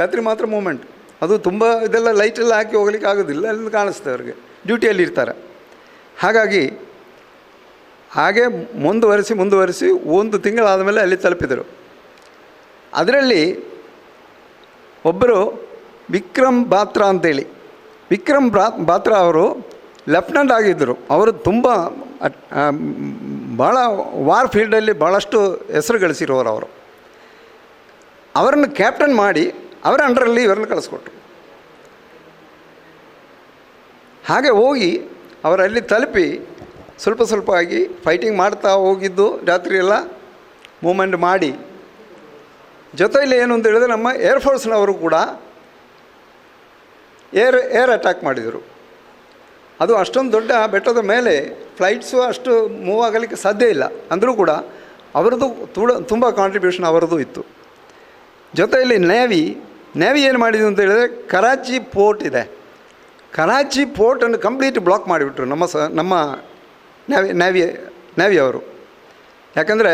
ರಾತ್ರಿ ಮಾತ್ರ ಮೂವ್ಮೆಂಟ್, ಅದು ತುಂಬ ಇದೆಲ್ಲ ಲೈಟೆಲ್ಲ ಹಾಕಿ ಹೋಗ್ಲಿಕ್ಕೆ ಆಗೋದಿಲ್ಲ, ಅಲ್ಲಿ ಕಾಣಿಸ್ತೆ ಅವ್ರಿಗೆ, ಡ್ಯೂಟಿಯಲ್ಲಿ ಇರ್ತಾರೆ. ಹಾಗಾಗಿ ಹಾಗೆ ಮುಂದುವರಿಸಿ 1 ತಿಂಗಳಾದ ಮೇಲೆ ಅಲ್ಲಿ ತಲುಪಿದರು. ಅದರಲ್ಲಿ ಒಬ್ಬರು ವಿಕ್ರಮ್ ಬಾತ್ರಾ ಅಂತೇಳಿ, ವಿಕ್ರಮ್ ಬಾತ್ರಾ ಅವರು ಲೆಫ್ಟಿನೆಂಟ್ ಆಗಿದ್ದರು. ಅವರು ತುಂಬ ಭಾಳ ವಾರ್ ಫೀಲ್ಡಲ್ಲಿ ಭಾಳಷ್ಟು ಹೆಸರು ಗಳಿಸಿರೋರು. ಅವರನ್ನು ಕ್ಯಾಪ್ಟನ್ ಮಾಡಿ ಅವರ ಅಂಡರಲ್ಲಿ ಇವರನ್ನು ಕಳಿಸ್ಕೊಟ್ರು. ಹಾಗೆ ಹೋಗಿ ಅವರಲ್ಲಿ ತಲುಪಿ ಸ್ವಲ್ಪ ಸ್ವಲ್ಪ ಆಗಿ ಫೈಟಿಂಗ್ ಮಾಡ್ತಾ ಹೋಗಿದ್ದು, ರಾತ್ರಿ ಎಲ್ಲ ಮೂಮೆಂಟ್ ಮಾಡಿ, ಜೊತೆಯಲ್ಲಿ ಏನು ಅಂತ ಹೇಳಿದ್ರೆ ನಮ್ಮ ಏರ್ಫೋರ್ಸ್ನವರು ಕೂಡ ಏರ್ ಅಟ್ಯಾಕ್ ಮಾಡಿದರು. ಅದು ಅಷ್ಟೊಂದು ದೊಡ್ಡ ಬೆಟ್ಟದ ಮೇಲೆ ಫ್ಲೈಟ್ಸು ಅಷ್ಟು ಮೂವ್ ಆಗಲಿಕ್ಕೆ ಸಾಧ್ಯ ಇಲ್ಲ, ಅಂದರೂ ಕೂಡ ಅವರದ್ದು ತುಂಬ ಕಾಂಟ್ರಿಬ್ಯೂಷನ್ ಅವರದ್ದು ಇತ್ತು. ಜೊತೆಯಲ್ಲಿ ನೇವಿ ಏನು ಮಾಡಿದ್ರು ಅಂತ ಹೇಳಿದರೆ, ಕರಾಚಿ ಪೋರ್ಟ್ ಇದೆ, ಕರಾಚಿ ಪೋರ್ಟನ್ನು ಕಂಪ್ಲೀಟ್ ಬ್ಲಾಕ್ ಮಾಡಿಬಿಟ್ರು ನಮ್ಮ ನೇವಿಯವರು. ಯಾಕಂದರೆ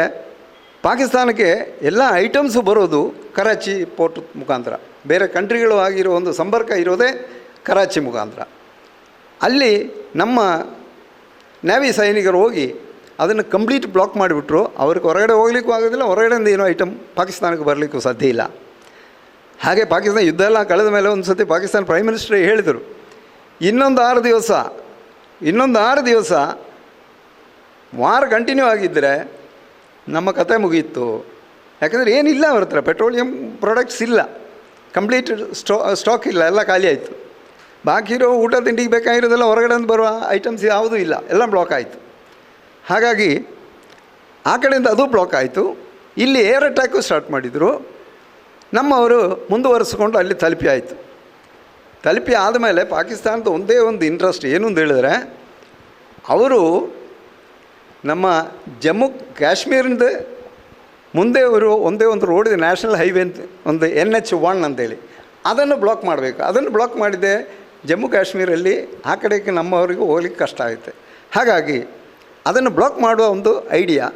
ಪಾಕಿಸ್ತಾನಕ್ಕೆ ಎಲ್ಲ ಐಟಮ್ಸು ಬರೋದು ಕರಾಚಿ ಪೋರ್ಟ್ ಮುಖಾಂತರ, ಬೇರೆ ಕಂಟ್ರಿಗಳು ಆಗಿರೋ ಒಂದು ಸಂಪರ್ಕ ಇರೋದೇ ಕರಾಚಿ ಮುಖಾಂತರ. ಅಲ್ಲಿ ನಮ್ಮ ನೇವಿ ಸೈನಿಕರು ಹೋಗಿ ಅದನ್ನು ಕಂಪ್ಲೀಟ್ ಬ್ಲಾಕ್ ಮಾಡಿಬಿಟ್ರು. ಅವ್ರಿಗೆ ಹೊರಗಡೆ ಹೋಗ್ಲಿಕ್ಕೂ ಆಗೋದಿಲ್ಲ, ಹೊರಗಡೆಯಿಂದ ಏನೋ ಐಟಮ್ ಪಾಕಿಸ್ತಾನಕ್ಕೆ ಬರಲಿಕ್ಕೂ ಸಾಧ್ಯ ಇಲ್ಲ. ಹಾಗೆ ಪಾಕಿಸ್ತಾನ ಯುದ್ಧ ಎಲ್ಲ ಕಳೆದ ಮೇಲೆ ಒಂದು ಸತಿ ಪಾಕಿಸ್ತಾನ ಪ್ರೈಮ್ ಮಿನಿಸ್ಟ್ರೇ ಹೇಳಿದರು, ಇನ್ನೊಂದು 6 ದಿವಸ ವಾರ್ ಕಂಟಿನ್ಯೂ ಆಗಿದ್ದರೆ ನಮ್ಮ ಕತೆ ಮುಗಿಯಿತು. ಯಾಕಂದರೆ ಏನಿಲ್ಲ ಅವ್ರ ಹತ್ರ, ಪೆಟ್ರೋಲಿಯಂ ಪ್ರಾಡಕ್ಟ್ಸ್ ಇಲ್ಲ, ಕಂಪ್ಲೀಟ್ ಸ್ಟಾಕ್ ಇಲ್ಲ, ಎಲ್ಲ ಖಾಲಿ ಆಯಿತು. ಬಾಕಿ ಇರೋ ಊಟ ತಿಂಡಿಗೆ ಬೇಕಾಗಿರೋದೆಲ್ಲ ಹೊರಗಡೆಯಿಂದ ಬರುವ ಐಟಮ್ಸ್ ಯಾವುದೂ ಇಲ್ಲ, ಎಲ್ಲ ಬ್ಲಾಕ್ ಆಯಿತು. ಹಾಗಾಗಿ ಆ ಕಡೆಯಿಂದ ಅದು ಬ್ಲಾಕ್ ಆಯಿತು. ಇಲ್ಲಿ ಏರ್ ಅಟ್ಯಾಕು ಸ್ಟಾರ್ಟ್ ಮಾಡಿದರು. ನಮ್ಮವರು ಮುಂದುವರಿಸ್ಕೊಂಡು ಅಲ್ಲಿ ತಲುಪಿ ಆಯಿತು. ತಲುಪಿ ಆದಮೇಲೆ ಪಾಕಿಸ್ತಾನದ ಒಂದೇ ಒಂದು ಇಂಟ್ರೆಸ್ಟ್ ಏನು ಅಂತ ಹೇಳಿದ್ರೆ, ಅವರು ನಮ್ಮ ಜಮ್ಮು ಕಾಶ್ಮೀರದ ಮುಂದೆ ಅವರು ಒಂದೇ ಒಂದು ರೋಡ್ ಇದೆ, ನ್ಯಾಷನಲ್ ಹೈವೇ ಅಂತ, ಒಂದು NH1 ಅಂತೇಳಿ, ಅದನ್ನು ಬ್ಲಾಕ್ ಮಾಡಬೇಕು. ಅದನ್ನು ಬ್ಲಾಕ್ ಮಾಡಿದೆ ಜಮ್ಮು ಕಾಶ್ಮೀರಲ್ಲಿ ಆ ಕಡೆಗೆ ನಮ್ಮವರಿಗೂ ಹೋಗ್ಲಿಕ್ಕೆ ಕಷ್ಟ ಆಗುತ್ತೆ. ಹಾಗಾಗಿ ಅದನ್ನು ಬ್ಲಾಕ್ ಮಾಡುವ ಒಂದು ಐಡಿಯಾ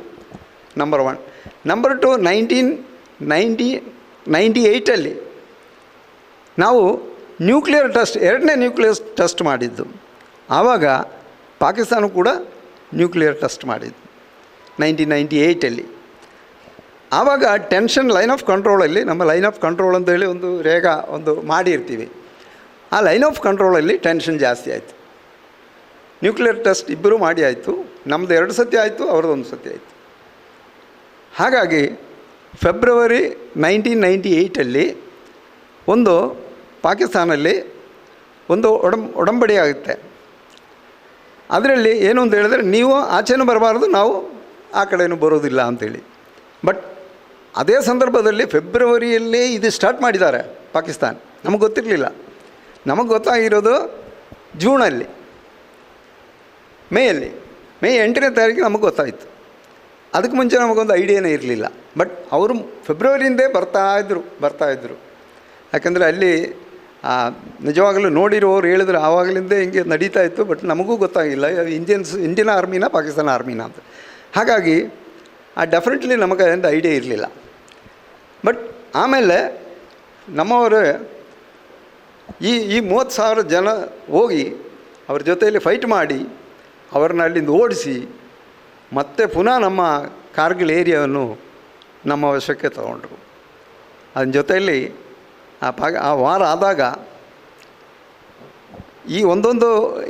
ನಂಬರ್ 1. ನಂಬರ್ 2, 1998 ನಾವು ನ್ಯೂಕ್ಲಿಯರ್ ಟೆಸ್ಟ್, 2ನೇ ನ್ಯೂಕ್ಲಿಯರ್ ಟೆಸ್ಟ್ ಮಾಡಿದ್ದು. ಆವಾಗ ಪಾಕಿಸ್ತಾನ ಕೂಡ ನ್ಯೂಕ್ಲಿಯರ್ ಟೆಸ್ಟ್ ಮಾಡಿದ್ದು 1998. ಆವಾಗ ಟೆನ್ಷನ್ ಲೈನ್ ಆಫ್ ಕಂಟ್ರೋಲಲ್ಲಿ, ನಮ್ಮ ಲೈನ್ ಆಫ್ ಕಂಟ್ರೋಲ್ ಅಂತೇಳಿ ಒಂದು ರೇಖಾ ಒಂದು ಮಾಡಿರ್ತೀವಿ, ಆ ಲೈನ್ ಆಫ್ ಕಂಟ್ರೋಲಲ್ಲಿ ಟೆನ್ಷನ್ ಜಾಸ್ತಿ ಆಯಿತು. ನ್ಯೂಕ್ಲಿಯರ್ ಟೆಸ್ಟ್ ಇಬ್ಬರು ಮಾಡಿ ಆಯಿತು, ನಮ್ಮದು 2 ಸತಿ ಆಯಿತು, ಅವ್ರದ್ದು 1 ಸತಿ ಆಯಿತು. ಹಾಗಾಗಿ ಫೆಬ್ರವರಿ 1998 ಒಂದು ಪಾಕಿಸ್ತಾನಲ್ಲಿ ಒಂದು ಒಡಂಬಡಿ ಆಗುತ್ತೆ. ಅದರಲ್ಲಿ ಏನು ಅಂತ ಹೇಳಿದ್ರೆ, ನೀವು ಆಚೆನೂ ಬರಬಾರ್ದು, ನಾವು ಆ ಕಡೆಯೂ ಬರೋದಿಲ್ಲ ಅಂಥೇಳಿ. ಬಟ್ ಅದೇ ಸಂದರ್ಭದಲ್ಲಿ ಫೆಬ್ರವರಿಯಲ್ಲೇ ಇದು ಸ್ಟಾರ್ಟ್ ಮಾಡಿದ್ದಾರೆ ಪಾಕಿಸ್ತಾನ, ನಮಗೆ ಗೊತ್ತಿರಲಿಲ್ಲ. ನಮಗೆ ಗೊತ್ತಾಗಿರೋದು ಜೂನಲ್ಲಿ, ಮೇ 8ನೇ ತಾರೀಕಿಗೆ ನಮಗೆ ಗೊತ್ತಾಯಿತು. ಅದಕ್ಕೆ ಮುಂಚೆ ನಮಗೊಂದು ಐಡಿಯಾನೇ ಇರಲಿಲ್ಲ. ಬಟ್ ಅವರು ಫೆಬ್ರವರಿಯಿಂದೇ ಬರ್ತಾಯಿದ್ರು. ಯಾಕಂದರೆ ಅಲ್ಲಿ ನಿಜವಾಗಲೂ ನೋಡಿರೋರು ಹೇಳಿದ್ರು ಆವಾಗಲಿಂದ ಹಿಂಗೆ ನಡೀತಾ ಇತ್ತು. ಬಟ್ ನಮಗೂ ಗೊತ್ತಾಗಿಲ್ಲ ಇಂಡಿಯನ್ ಆರ್ಮಿನ ಪಾಕಿಸ್ತಾನ ಆರ್ಮಿನ ಅಂತ. ಹಾಗಾಗಿ ಡೆಫಿನೆಟ್ಲಿ ನಮಗೆ ಒಂದು ಐಡಿಯಾ ಇರಲಿಲ್ಲ. ಬಟ್ ಆಮೇಲೆ ನಮ್ಮವರು ಈ 30,000 ಜನ ಹೋಗಿ ಅವ್ರ ಜೊತೆಯಲ್ಲಿ ಫೈಟ್ ಮಾಡಿ ಅವ್ರನ್ನ ಅಲ್ಲಿಂದ ಓಡಿಸಿ ಮತ್ತೆ ಪುನಃ ನಮ್ಮ ಕಾರ್ಗಿಲ್ ಏರಿಯಾವನ್ನು ನಮ್ಮ ವಶಕ್ಕೆ ತಗೊಂಡ್ರು. ಅದರ ಜೊತೆಯಲ್ಲಿ ಆ ವಾರ ಆದಾಗ ಈ ಒಂದೊಂದು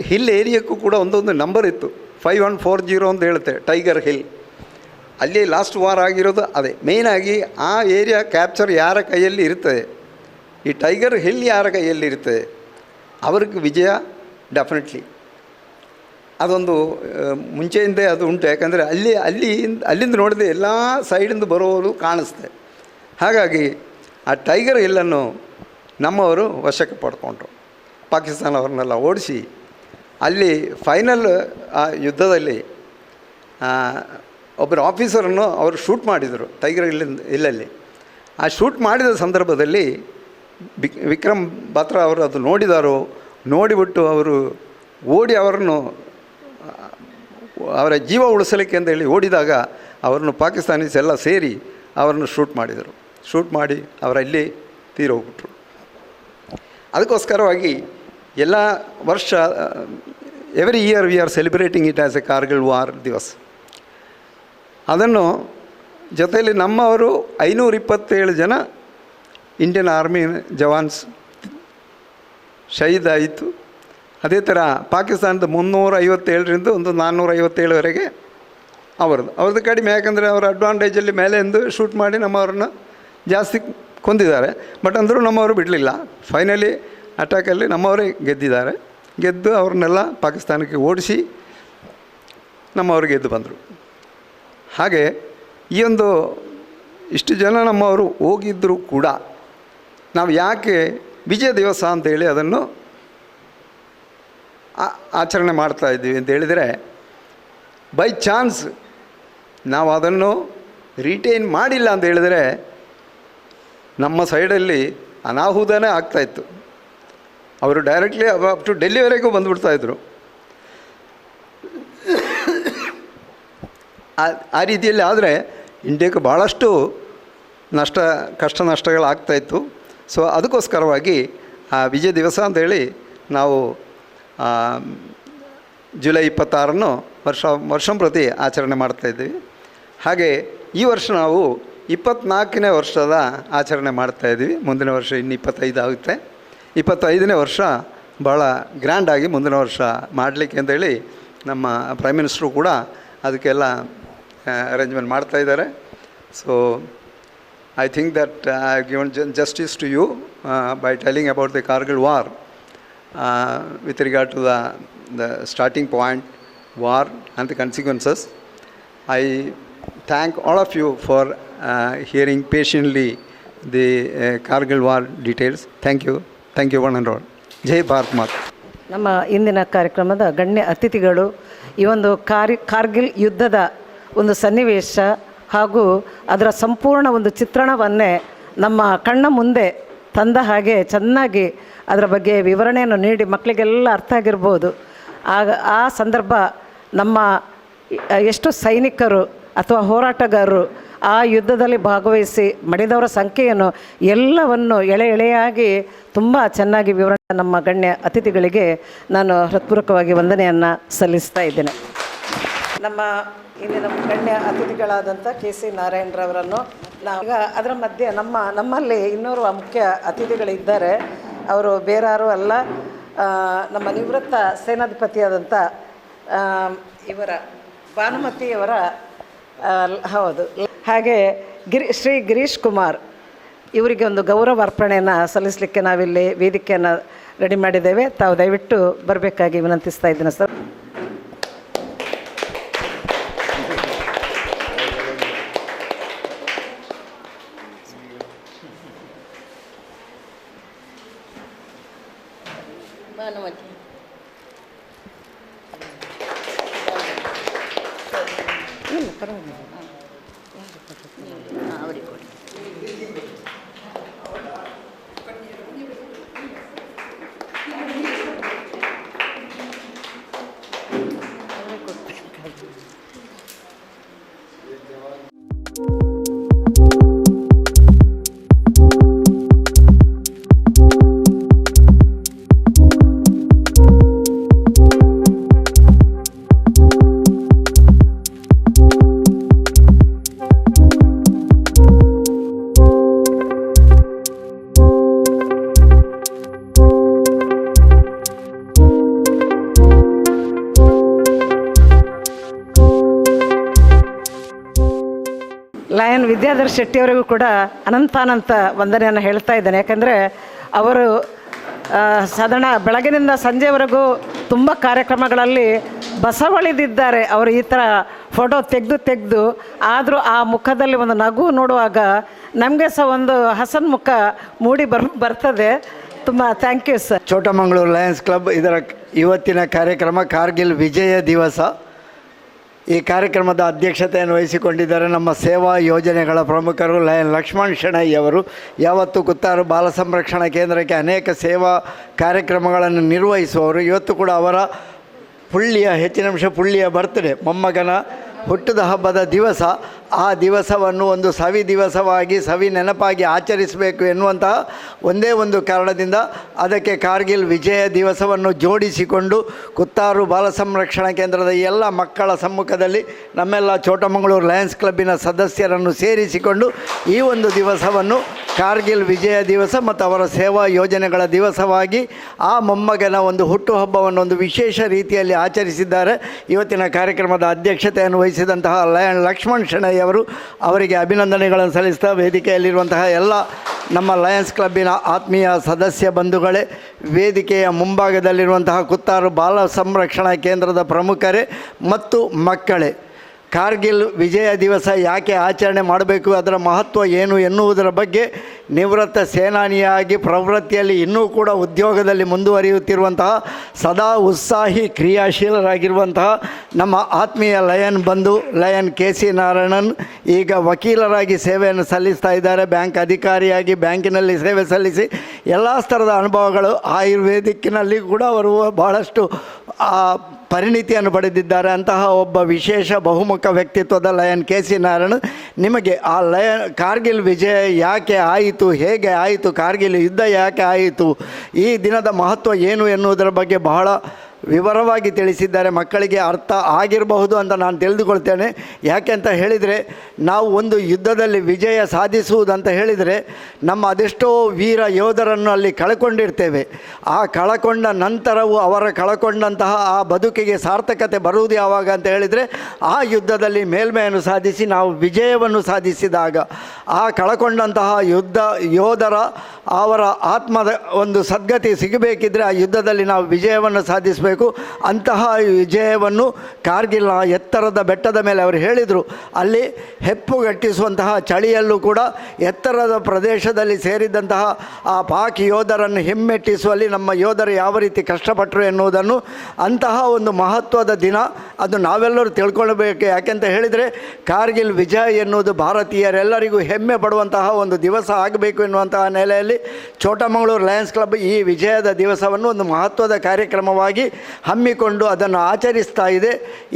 ಹಿಲ್ ಏರಿಯಾಕ್ಕೂ ಕೂಡ ಒಂದೊಂದು ನಂಬರ್ ಇತ್ತು. 5140 ಅಂತ ಹೇಳುತ್ತೆ, ಟೈಗರ್ ಹಿಲ್. ಅಲ್ಲಿ ಲಾಸ್ಟ್ ವಾರ್ ಆಗಿರೋದು ಅದೇ ಮೇಯ್ನಾಗಿ. ಆ ಏರಿಯಾ ಕ್ಯಾಪ್ಚರ್ ಯಾರ ಕೈಯಲ್ಲಿ ಇರ್ತದೆ, ಈ ಟೈಗರ್ ಹಿಲ್ ಯಾರ ಕೈಯಲ್ಲಿ ಇರ್ತದೆ, ಅವ್ರಿಗೆ ವಿಜಯ ಡೆಫಿನೆಟ್ಲಿ. ಅದೊಂದು ಮುಂಚೆಯಿಂದ ಅದು ಉಂಟು. ಯಾಕಂದರೆ ಅಲ್ಲಿಂದ ನೋಡಿದ್ರೆ ಎಲ್ಲ ಸೈಡಿಂದ ಬರೋರು ಕಾಣಿಸ್ತೆ. ಹಾಗಾಗಿ ಆ ಟೈಗರ್ ಹಿಲ್ಲನ್ನು ನಮ್ಮವರು ವಶಕ್ಕೆ ಪಡ್ಕೊಂಡ್ರು. ಪಾಕಿಸ್ತಾನ ಅವ್ರನ್ನೆಲ್ಲ ಓಡಿಸಿ ಅಲ್ಲಿ ಫೈನಲ್ ಆ ಯುದ್ಧದಲ್ಲಿ ಒಬ್ಬರು ಆಫೀಸರನ್ನು ಅವರು ಶೂಟ್ ಮಾಡಿದರು ಟೈಗರ್ ಹಿಲ್ಲಲ್ಲಿ. ಆ ಶೂಟ್ ಮಾಡಿದ ಸಂದರ್ಭದಲ್ಲಿ ವಿಕ್ರಮ್ ಬಾತ್ರಾ ಅವರು ಅದು ನೋಡಿಬಿಟ್ಟು ಅವರು ಓಡಿ ಅವರನ್ನು ಅವರ ಜೀವ ಉಳಿಸಲಿಕ್ಕೆ ಅಂತ ಹೇಳಿ ಓಡಿದಾಗ ಅವರನ್ನು ಪಾಕಿಸ್ತಾನೀಸ್ ಎಲ್ಲ ಸೇರಿ ಅವರನ್ನು ಶೂಟ್ ಮಾಡಿದರು. ಶೂಟ್ ಮಾಡಿ ಅವರಲ್ಲಿ ತೀರೋಗ್ಬಿಟ್ರು. ಅದಕ್ಕೋಸ್ಕರವಾಗಿ ಎಲ್ಲ ವರ್ಷ every year we are celebrating it as a Kargil war Diwas. ಅದನ್ನು ಜೊತೆಯಲ್ಲಿ ನಮ್ಮವರು 527 ಜನ ಇಂಡಿಯನ್ ಆರ್ಮಿ ಜವಾನ್ಸ್ ಶಹೀದ್ ಆಯಿತು. ಅದೇ ಥರ ಪಾಕಿಸ್ತಾನದ 357ರಿಂದ ಒಂದು 457ವರೆಗೆ ಅವ್ರದ್ದು ಕಡಿಮೆ. ಯಾಕಂದರೆ ಅವರ ಅಡ್ವಾಂಟೇಜಲ್ಲಿ ಮೇಲೆಂದು ಶೂಟ್ ಮಾಡಿ ನಮ್ಮವ್ರನ್ನ ಜಾಸ್ತಿ ಕೊಂದಿದ್ದಾರೆ. ಬಟ್ ಅಂದರೂ ನಮ್ಮವರು ಬಿಡಲಿಲ್ಲ. ಫೈನಲಿ ಅಟ್ಯಾಕಲ್ಲಿ ನಮ್ಮವರೇ ಗೆದ್ದಿದ್ದಾರೆ. ಗೆದ್ದು ಅವ್ರನ್ನೆಲ್ಲ ಪಾಕಿಸ್ತಾನಕ್ಕೆ ಓಡಿಸಿ ನಮ್ಮವರು ಗೆದ್ದು ಬಂದರು. ಹಾಗೆ ಈ ಒಂದು ಇಷ್ಟು ಜನ ನಮ್ಮವರು ಹೋಗಿದ್ದರೂ ಕೂಡ ನಾವು ಯಾಕೆ ವಿಜಯ ದಿವಸ ಅಂತೇಳಿ ಅದನ್ನು ಆಚರಣೆ ಮಾಡ್ತಾಯಿದ್ದೀವಿ ಅಂತ ಹೇಳಿದರೆ, ಬೈ ಚಾನ್ಸ್ ನಾವು ಅದನ್ನು ರಿಟೈನ್ ಮಾಡಿಲ್ಲ ಅಂತ ಹೇಳಿದರೆ ನಮ್ಮ ಸೈಡಲ್ಲಿ ಅನಾಹುತನೇ ಆಗ್ತಾಯಿತ್ತು. ಅವರು ಡೈರೆಕ್ಟ್ಲಿ ಅಪ್ ಟು ಡೆಲ್ಲಿವರೆಗೂ ಬಂದುಬಿಡ್ತಾಯಿದ್ರು. ಆ ರೀತಿಯಲ್ಲಿ ಆದರೆ ಇಂಡಿಯಾಕ್ಕೆ ಭಾಳಷ್ಟು ಕಷ್ಟ ನಷ್ಟಗಳಾಗ್ತಾಯಿತ್ತು. ಸೊ ಅದಕ್ಕೋಸ್ಕರವಾಗಿ ಆ ವಿಜಯ ದಿವಸ ಅಂತೇಳಿ ನಾವು ಜುಲೈ 26 ವರ್ಷ ಪ್ರತಿ ಆಚರಣೆ ಮಾಡ್ತಾಯಿದ್ದೀವಿ. ಹಾಗೆ ಈ ವರ್ಷ ನಾವು 24ನೇ ವರ್ಷದ ಆಚರಣೆ ಮಾಡ್ತಾಯಿದ್ದೀವಿ. ಮುಂದಿನ ವರ್ಷ ಇನ್ನು 25 ಆಗುತ್ತೆ. 25ನೇ ವರ್ಷ ಭಾಳ ಗ್ರ್ಯಾಂಡಾಗಿ ಮುಂದಿನ ವರ್ಷ ಮಾಡಲಿಕ್ಕೆ ಅಂತೇಳಿ ನಮ್ಮ ಪ್ರೈಮ್ ಮಿನಿಸ್ಟ್ರು ಕೂಡ ಅದಕ್ಕೆಲ್ಲ ಅರೇಂಜ್ಮೆಂಟ್ ಮಾಡ್ತಾಯಿದ್ದಾರೆ. So I think that I have given justice to you by telling about the Kargil war with regard to the starting point, war and the consequences. I thank all of you for hearing patiently the Kargil war details. Thank you. Thank you one and all. Jai Bharat Mata. ನಮ್ಮ ಇಂದಿನ ಕಾರ್ಯಕ್ರಮದ ಗಣ್ಯ ಅತಿಥಿಗಳು ಈ ಒಂದು ಕಾರ್ಗಿಲ್ ಯುದ್ಧದ ಒಂದು ಸನ್ನಿವೇಶ ಹಾಗೂ ಅದರ ಸಂಪೂರ್ಣ ಒಂದು ಚಿತ್ರಣವನ್ನೇ ನಮ್ಮ ಕಣ್ಣ ಮುಂದೆ ತಂದ ಹಾಗೆ ಚೆನ್ನಾಗಿ ಅದರ ಬಗ್ಗೆ ವಿವರಣೆಯನ್ನು ನೀಡಿ ಮಕ್ಕಳಿಗೆಲ್ಲ ಅರ್ಥ ಆಗಿರ್ಬೋದು. ಆಗ ಆ ಸಂದರ್ಭ ನಮ್ಮ ಎಷ್ಟು ಸೈನಿಕರು ಅಥವಾ ಹೋರಾಟಗಾರರು ಆ ಯುದ್ಧದಲ್ಲಿ ಭಾಗವಹಿಸಿ ಮಡಿದವರ ಸಂಖ್ಯೆಯನ್ನು ಎಲ್ಲವನ್ನು ಎಳೆಯಾಗಿ ತುಂಬ ಚೆನ್ನಾಗಿ ವಿವರಣೆ ನಮ್ಮ ಗಣ್ಯ ಅತಿಥಿಗಳಿಗೆ ನಾನು ಹೃತ್ಪೂರ್ವಕವಾಗಿ ವಂದನೆಯನ್ನು ಸಲ್ಲಿಸ್ತಾ ಇದ್ದೇನೆ. ನಮ್ಮ ಇಂದಿನ ಗಣ್ಯ ಅತಿಥಿಗಳಾದಂಥ KC ನಾರಾಯಣರವರನ್ನು ನಾವೀಗ ಅದರ ಮಧ್ಯೆ ನಮ್ಮಲ್ಲಿ ಇನ್ನೋರ್ವ ಮುಖ್ಯ ಅತಿಥಿಗಳಿದ್ದಾರೆ. ಅವರು ಬೇರಾರು ಅಲ್ಲ, ನಮ್ಮ ನಿವೃತ್ತ ಸೇನಾಧಿಪತಿಯಾದಂಥ ಇವರ ಭಾನುಮತಿಯವರ ಹೌದು. ಹಾಗೆ ಶ್ರೀ ಗಿರೀಶ್ ಕುಮಾರ್ ಇವರಿಗೆ ಒಂದು ಗೌರವ ಅರ್ಪಣೆಯನ್ನು ಸಲ್ಲಿಸಲಿಕ್ಕೆ ನಾವಿಲ್ಲಿ ವೇದಿಕೆಯನ್ನು ರೆಡಿ ಮಾಡಿದ್ದೇವೆ. ತಾವು ದಯವಿಟ್ಟು ಬರಬೇಕಾಗಿ ವಿನಂತಿಸ್ತಾ ಇದ್ದೀನಿ ಸರ್. ಲಯನ್ ವಿದ್ಯಾಧರ್ ಶೆಟ್ಟಿಯವರಿಗೂ ಕೂಡ ಅನಂತಾನಂತ ವಂದನೆಯನ್ನು ಹೇಳ್ತಾ ಇದ್ದೇನೆ. ಯಾಕಂದರೆ ಅವರು ಸಾಧಾರಣ ಬೆಳಗಿನಿಂದ ಸಂಜೆವರೆಗೂ ತುಂಬ ಕಾರ್ಯಕ್ರಮಗಳಲ್ಲಿ ಬಸವಳಿದಿದ್ದಾರೆ. ಅವರು ಈ ಥರ ಫೋಟೋ ತೆಗೆದು ಆದರೂ ಆ ಮುಖದಲ್ಲಿ ಒಂದು ನಗು ನೋಡುವಾಗ ನಮಗೆ ಸಹ ಒಂದು ಹಸನ್ಮುಖ ಮೂಡಿ ಬರ್ತದೆ. ತುಂಬ thank you sir. Chotamangaluru Lions Club ಇದರ ಇವತ್ತಿನ ಕಾರ್ಯಕ್ರಮ ಕಾರ್ಗಿಲ್ ವಿಜಯ ದಿವಸ. ಈ ಕಾರ್ಯಕ್ರಮದ ಅಧ್ಯಕ್ಷತೆಯನ್ನು ವಹಿಸಿಕೊಂಡಿದ್ದಾರೆ ನಮ್ಮ ಸೇವಾ ಯೋಜನೆಗಳ ಪ್ರಮುಖರು ಲಯನ್ ಲಕ್ಷ್ಮಣ್ ಶೆಣೈ ಅವರು. ಯಾವತ್ತು ಕುತ್ತಾರು ಬಾಲ ಸಂರಕ್ಷಣಾ ಕೇಂದ್ರಕ್ಕೆ ಅನೇಕ ಸೇವಾ ಕಾರ್ಯಕ್ರಮಗಳನ್ನು ನಿರ್ವಹಿಸುವವರು. ಇವತ್ತು ಕೂಡ ಅವರ ಹೆಚ್ಚಿನಂಶ ಪುಳ್ಳಿಯ ಬರ್ತ್ಡೇ, ಮೊಮ್ಮಗನ ಹುಟ್ಟಿದ ಹಬ್ಬದ ದಿವಸ. ಆ ದಿವಸವನ್ನು ಒಂದು ಸವಿ ದಿವಸವಾಗಿ ಸವಿ ನೆನಪಾಗಿ ಆಚರಿಸಬೇಕು ಎನ್ನುವಂತಹ ಒಂದೇ ಒಂದು ಕಾರಣದಿಂದ ಅದಕ್ಕೆ ಕಾರ್ಗಿಲ್ ವಿಜಯ ದಿವಸವನ್ನು ಜೋಡಿಸಿಕೊಂಡು ಕುತ್ತಾರು ಬಾಲ ಸಂರಕ್ಷಣಾ ಕೇಂದ್ರದ ಎಲ್ಲ ಮಕ್ಕಳ ಸಮ್ಮುಖದಲ್ಲಿ ನಮ್ಮೆಲ್ಲ ಚೋಟಮಂಗಳೂರು ಲಯನ್ಸ್ ಕ್ಲಬ್ಬಿನ ಸದಸ್ಯರನ್ನು ಸೇರಿಸಿಕೊಂಡು ಈ ಒಂದು ದಿವಸವನ್ನು ಕಾರ್ಗಿಲ್ ವಿಜಯ ದಿವಸ ಮತ್ತು ಅವರ ಸೇವಾ ಯೋಜನೆಗಳ ದಿವಸವಾಗಿ ಆ ಮೊಮ್ಮಗನ ಒಂದು ಹುಟ್ಟುಹಬ್ಬವನ್ನು ಒಂದು ವಿಶೇಷ ರೀತಿಯಲ್ಲಿ ಆಚರಿಸಿದ್ದಾರೆ. ಇವತ್ತಿನ ಕಾರ್ಯಕ್ರಮದ ಅಧ್ಯಕ್ಷತೆಯನ್ನು ವಹಿಸಿದಂತಹ ಲಯನ್ ಲಕ್ಷ್ಮಣ್ ಶೆಣೈ ಅವರಿಗೆ ಅಭಿನಂದನೆಗಳನ್ನು ಸಲ್ಲಿಸ್ತಾ ವೇದಿಕೆಯಲ್ಲಿರುವಂತಹ ಎಲ್ಲ ನಮ್ಮ ಲಯನ್ಸ್ ಕ್ಲಬ್ಬಿನ ಆತ್ಮೀಯ ಸದಸ್ಯ ಬಂಧುಗಳೇ, ವೇದಿಕೆಯ ಮುಂಭಾಗದಲ್ಲಿರುವಂತಹ ಕುತ್ತಾರು ಬಾಲ ಸಂರಕ್ಷಣಾ ಕೇಂದ್ರದ ಪ್ರಮುಖರೇ ಮತ್ತು ಮಕ್ಕಳೇ, ಕಾರ್ಗಿಲ್ ವಿಜಯ ದಿವಸ ಯಾಕೆ ಆಚರಣೆ ಮಾಡಬೇಕು, ಅದರ ಮಹತ್ವ ಏನು ಎನ್ನುವುದರ ಬಗ್ಗೆ ನಿವೃತ್ತ ಸೇನಾನಿಯಾಗಿ ಪ್ರವೃತ್ತಿಯಲ್ಲಿ ಇನ್ನೂ ಕೂಡ ಉದ್ಯೋಗದಲ್ಲಿ ಮುಂದುವರಿಯುತ್ತಿರುವಂತಹ ಸದಾ ಉತ್ಸಾಹಿ ಕ್ರಿಯಾಶೀಲರಾಗಿರುವಂತಹ ನಮ್ಮ ಆತ್ಮೀಯ ಲಯನ್ ಬಂಧು ಲಯನ್ ಕೆ.ಸಿ. ನಾರಾಯಣನ್ ಈಗ ವಕೀಲರಾಗಿ ಸೇವೆಯನ್ನು ಸಲ್ಲಿಸ್ತಾ ಇದ್ದಾರೆ. ಬ್ಯಾಂಕ್ ಅಧಿಕಾರಿಯಾಗಿ ಬ್ಯಾಂಕಿನಲ್ಲಿ ಸೇವೆ ಸಲ್ಲಿಸಿ ಎಲ್ಲ ಸ್ತರದ ಅನುಭವಗಳು, ಆಯುರ್ವೇದಿಕ್ಕಿನಲ್ಲಿ ಕೂಡ ಅವರು ಬಹಳಷ್ಟು ಪರಿಣಿತಿಯನ್ನು ಪಡೆದಿದ್ದಾರೆ. ಅಂತಹ ಒಬ್ಬ ವಿಶೇಷ ಬಹುಮುಖ ವ್ಯಕ್ತಿತ್ವದ ಲಯನ್ ಕೆ.ಸಿ. ನಾರಾಯಣ್, ನಿಮಗೆ ಆ ಕಾರ್ಗಿಲ್ ವಿಜಯ ಯಾಕೆ ಆಯಿತು, ಹೇಗೆ ಆಯಿತು, ಕಾರ್ಗಿಲ್ ಯುದ್ಧ ಯಾಕೆ ಆಯಿತು, ಈ ದಿನದ ಮಹತ್ವ ಏನು ಎನ್ನುವುದರ ಬಗ್ಗೆ ಬಹಳ ವಿವರವಾಗಿ ತಿಳಿಸಿದ್ದಾರೆ. ಮಕ್ಕಳಿಗೆ ಅರ್ಥ ಆಗಿರಬಹುದು ಅಂತ ನಾನು ತಿಳಿದುಕೊಳ್ತೇನೆ. ಯಾಕೆ ಅಂತ ಹೇಳಿದರೆ, ನಾವು ಒಂದು ಯುದ್ಧದಲ್ಲಿ ವಿಜಯ ಸಾಧಿಸುವುದಂತ ಹೇಳಿದರೆ ನಮ್ಮ ಅದೆಷ್ಟೋ ವೀರ ಯೋಧರನ್ನು ಅಲ್ಲಿ ಕಳ್ಕೊಂಡಿರ್ತೇವೆ. ಆ ಕಳಕೊಂಡ ನಂತರವೂ ಅವರ ಕಳಕೊಂಡಂತಹ ಆ ಬದುಕಿಗೆ ಸಾರ್ಥಕತೆ ಬರುವುದು ಯಾವಾಗ ಅಂತ ಹೇಳಿದರೆ, ಆ ಯುದ್ಧದಲ್ಲಿ ಮೇಲ್ಮೆಯನ್ನು ಸಾಧಿಸಿ ನಾವು ವಿಜಯವನ್ನು ಸಾಧಿಸಿದಾಗ, ಆ ಕಳಕೊಂಡಂತಹ ಯೋಧರ ಅವರ ಆತ್ಮದ ಒಂದು ಸದ್ಗತಿ ಸಿಗಬೇಕಿದ್ರೆ ಆ ಯುದ್ಧದಲ್ಲಿ ನಾವು ವಿಜಯವನ್ನು ಸಾಧಿಸಬೇಕು. ಅಂತಹ ವಿಜಯವನ್ನು ಕಾರ್ಗಿಲ್ನ ಎತ್ತರದ ಬೆಟ್ಟದ ಮೇಲೆ ಅವರು ಹೇಳಿದರು. ಅಲ್ಲಿ ಹೆಪ್ಪುಗಟ್ಟಿಸುವಂತಹ ಚಳಿಯಲ್ಲೂ ಕೂಡ ಎತ್ತರದ ಪ್ರದೇಶದಲ್ಲಿ ಸೇರಿದಂತಹ ಆ ಪಾಕ್ ಯೋಧರನ್ನು ಹಿಮ್ಮೆಟ್ಟಿಸುವಲ್ಲಿ ನಮ್ಮ ಯೋಧರು ಯಾವ ರೀತಿ ಕಷ್ಟಪಟ್ಟರು ಎನ್ನುವುದನ್ನು, ಅಂತಹ ಒಂದು ಮಹತ್ವದ ದಿನ ಅದು ನಾವೆಲ್ಲರೂ ತಿಳ್ಕೊಳ್ಬೇಕು. ಯಾಕೆಂತ ಹೇಳಿದರೆ ಕಾರ್ಗಿಲ್ ವಿಜಯ ಎನ್ನುವುದು ಭಾರತೀಯರೆಲ್ಲರಿಗೂ ಹೆಮ್ಮೆ ಪಡುವಂತಹ ಒಂದು ದಿವಸ ಆಗಬೇಕು ಎನ್ನುವಂತಹ ನೆಲೆಯಲ್ಲಿ ಚೋಟಮಂಗಳೂರು ಲಯನ್ಸ್ ಕ್ಲಬ್ ಈ ವಿಜಯದ ದಿವಸವನ್ನು ಒಂದು ಮಹತ್ವದ ಕಾರ್ಯಕ್ರಮವಾಗಿ ಹಮ್ಮಿಕೊಂಡು ಅದನ್ನು ಆಚರಿಸ್ತಾ ಇದೆ.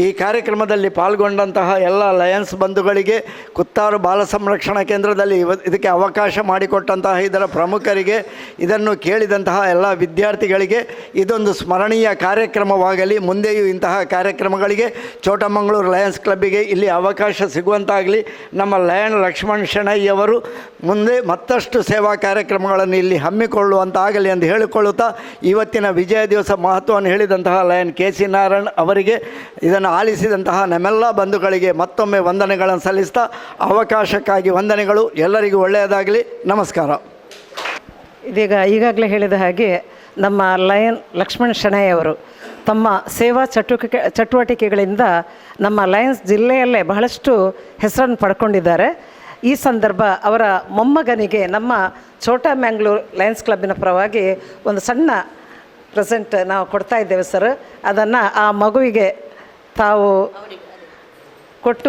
ಈ ಕಾರ್ಯಕ್ರಮದಲ್ಲಿ ಪಾಲ್ಗೊಂಡಂತಹ ಎಲ್ಲ ಲಯನ್ಸ್ ಬಂಧುಗಳಿಗೆ, ಕುತ್ತಾರು ಬಾಲ ಸಂರಕ್ಷಣಾ ಕೇಂದ್ರದಲ್ಲಿ ಇದಕ್ಕೆ ಅವಕಾಶ ಮಾಡಿಕೊಟ್ಟಂತಹ ಇದರ ಪ್ರಮುಖರಿಗೆ, ಇದನ್ನು ಕೇಳಿದಂತಹ ಎಲ್ಲ ವಿದ್ಯಾರ್ಥಿಗಳಿಗೆ ಇದೊಂದು ಸ್ಮರಣೀಯ ಕಾರ್ಯಕ್ರಮವಾಗಲಿ. ಮುಂದೆಯೂ ಇಂತಹ ಕಾರ್ಯಕ್ರಮಗಳಿಗೆ ಚೋಟಮಂಗಳೂರು ಲಯನ್ಸ್ ಕ್ಲಬ್ಬಿಗೆ ಇಲ್ಲಿ ಅವಕಾಶ ಸಿಗುವಂತಾಗಲಿ. ನಮ್ಮ ಲಯನ್ ಲಕ್ಷ್ಮಣ್ ಶೆಣೈಯವರು ಮುಂದೆ ಮತ್ತಷ್ಟು ಸೇವಾ ಕಾರ್ಯಕ್ರಮಗಳನ್ನು ಇಲ್ಲಿ ಹಮ್ಮಿಕೊಳ್ಳುವಂತಾಗಲಿ ಎಂದು ಹೇಳಿಕೊಳ್ಳುತ್ತಾ, ಇವತ್ತಿನ ವಿಜಯ ದಿವಸ ಮಹತ್ವವನ್ನು ಹೇಳಿದಂತಹ ಲಯನ್ ಕೆ.ಸಿ. ನಾರಾಯಣ್ ಅವರಿಗೆ, ಇದನ್ನು ಆಲಿಸಿದಂತಹ ನಮ್ಮೆಲ್ಲ ಬಂಧುಗಳಿಗೆ ಮತ್ತೊಮ್ಮೆ ವಂದನೆಗಳನ್ನು ಸಲ್ಲಿಸ್ತಾ, ಅವಕಾಶಕ್ಕಾಗಿ ವಂದನೆಗಳು. ಎಲ್ಲರಿಗೂ ಒಳ್ಳೆಯದಾಗಲಿ. ನಮಸ್ಕಾರ. ಈಗಾಗಲೇ ಹೇಳಿದ ಹಾಗೆ ನಮ್ಮ ಲಯನ್ ಲಕ್ಷ್ಮಣ್ ಶೆಣೈಯವರು ತಮ್ಮ ಸೇವಾ ಚಟುವಟಿಕೆಗಳಿಂದ ನಮ್ಮ ಲಯನ್ಸ್ ಜಿಲ್ಲೆಯಲ್ಲೇ ಬಹಳಷ್ಟು ಹೆಸರನ್ನು ಪಡ್ಕೊಂಡಿದ್ದಾರೆ. ಈ ಸಂದರ್ಭ ಅವರ ಮೊಮ್ಮಗನಿಗೆ ನಮ್ಮ ಛೋಟಾ ಮ್ಯಾಂಗ್ಳೂರ್ ಲಯನ್ಸ್ ಕ್ಲಬ್ಬಿನ ಪರವಾಗಿ ಒಂದು ಸಣ್ಣ ಪ್ರೆಸೆಂಟ್ ನಾವು ಕೊಡ್ತಾ ಇದ್ದೇವೆ ಸರ್. ಅದನ್ನು ಆ ಮಗುವಿಗೆ ತಾವು ಕೊಟ್ಟು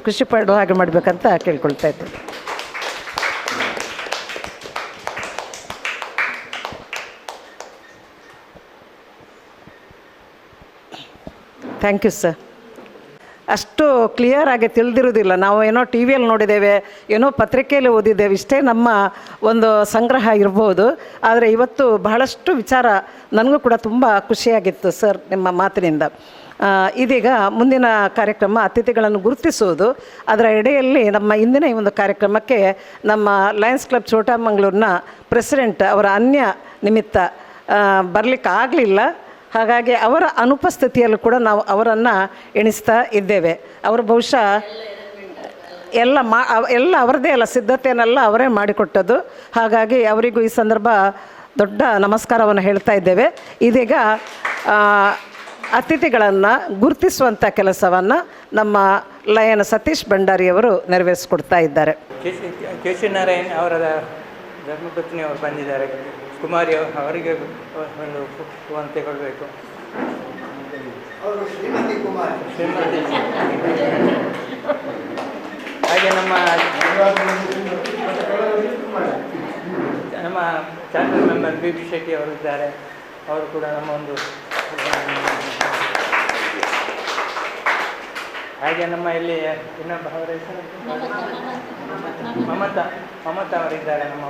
ಖುಷಿ ಪಡುವ ಹಾಗೆ ಮಾಡಬೇಕಂತ ಕೇಳ್ಕೊಳ್ತಾ ಇದ್ದೇವೆ. Thank you sir. ಅಷ್ಟು ಕ್ಲಿಯರಾಗಿ ತಿಳಿದಿರೋದಿಲ್ಲ. ನಾವು ಏನೋ ಟಿ ವಿಯಲ್ಲಿ ನೋಡಿದ್ದೇವೆ, ಏನೋ ಪತ್ರಿಕೆಯಲ್ಲಿ ಓದಿದ್ದೇವೆ, ಇಷ್ಟೇ ನಮ್ಮ ಒಂದು ಸಂಗ್ರಹ ಇರ್ಬೋದು. ಆದರೆ ಇವತ್ತು ಬಹಳಷ್ಟು ವಿಚಾರ ನನಗೂ ಕೂಡ ತುಂಬ ಖುಷಿಯಾಗಿತ್ತು ಸರ್ ನಿಮ್ಮ ಮಾತಿನಿಂದ. ಇದೀಗ ಮುಂದಿನ ಕಾರ್ಯಕ್ರಮ ಅತಿಥಿಗಳನ್ನು ಗುರುತಿಸುವುದು. ಅದರ ಎಡೆಯಲ್ಲಿ ನಮ್ಮ ಇಂದಿನ ಈ ಒಂದು ಕಾರ್ಯಕ್ರಮಕ್ಕೆ ನಮ್ಮ ಲಯನ್ಸ್ ಕ್ಲಬ್ ಚೋಟಮಂಗಳೂರಿನ ಪ್ರೆಸಿಡೆಂಟ್ ಅವರ ಅನ್ಯ ನಿಮಿತ್ತ ಬರಲಿಕ್ಕೆ ಆಗಲಿಲ್ಲ. ಹಾಗಾಗಿ ಅವರ ಅನುಪಸ್ಥಿತಿಯಲ್ಲೂ ಕೂಡ ನಾವು ಅವರನ್ನು ಎಣಿಸ್ತಾ ಇದ್ದೇವೆ. ಅವರು ಬಹುಶಃ ಎಲ್ಲ ಅವರದೇ ಎಲ್ಲ ಸಿದ್ಧತೆಯನ್ನೆಲ್ಲ ಅವರೇ ಮಾಡಿಕೊಟ್ಟದ್ದು. ಹಾಗಾಗಿ ಅವರಿಗೂ ಈ ಸಂದರ್ಭ ದೊಡ್ಡ ನಮಸ್ಕಾರವನ್ನು ಹೇಳ್ತಾ ಇದ್ದೇವೆ. ಇದೀಗ ಅತಿಥಿಗಳನ್ನು ಗುರುತಿಸುವಂಥ ಕೆಲಸವನ್ನು ನಮ್ಮ ಲಯನ್ ಸತೀಶ್ ಭಂಡಾರಿಯವರು ನೆರವೇರಿಸಿಕೊಡ್ತಾ ಇದ್ದಾರೆ. ಕೆ.ಸಿ. ನಾರಾಯಣ್ ಅವರ ಧರ್ಮಪತ್ನಿ ಅವರು ಬಂದಿದ್ದಾರೆ. ಕುಮಾರಿ ಅವರಿಗೆ ಒಂದು ಅಂತ ಕೊಡಬೇಕು. ಶ್ರೀಮತಿ. ಹಾಗೆ ನಮ್ಮ ಚಾರ್ಟರ್ ಮೆಂಬರ್ ಬಿ.ಬಿ. ಶೆಟ್ಟಿ ಅವರು ಇದ್ದಾರೆ. ಅವರು ಕೂಡ ನಮ್ಮ ಒಂದು, ಹಾಗೆ ನಮ್ಮ ಇಲ್ಲಿ ಇನ್ನೊಬ್ಬ ಅವರ ಹೆಸರು ಮಮತಾ ಅವರಿದ್ದಾರೆ. ನಮ್ಮ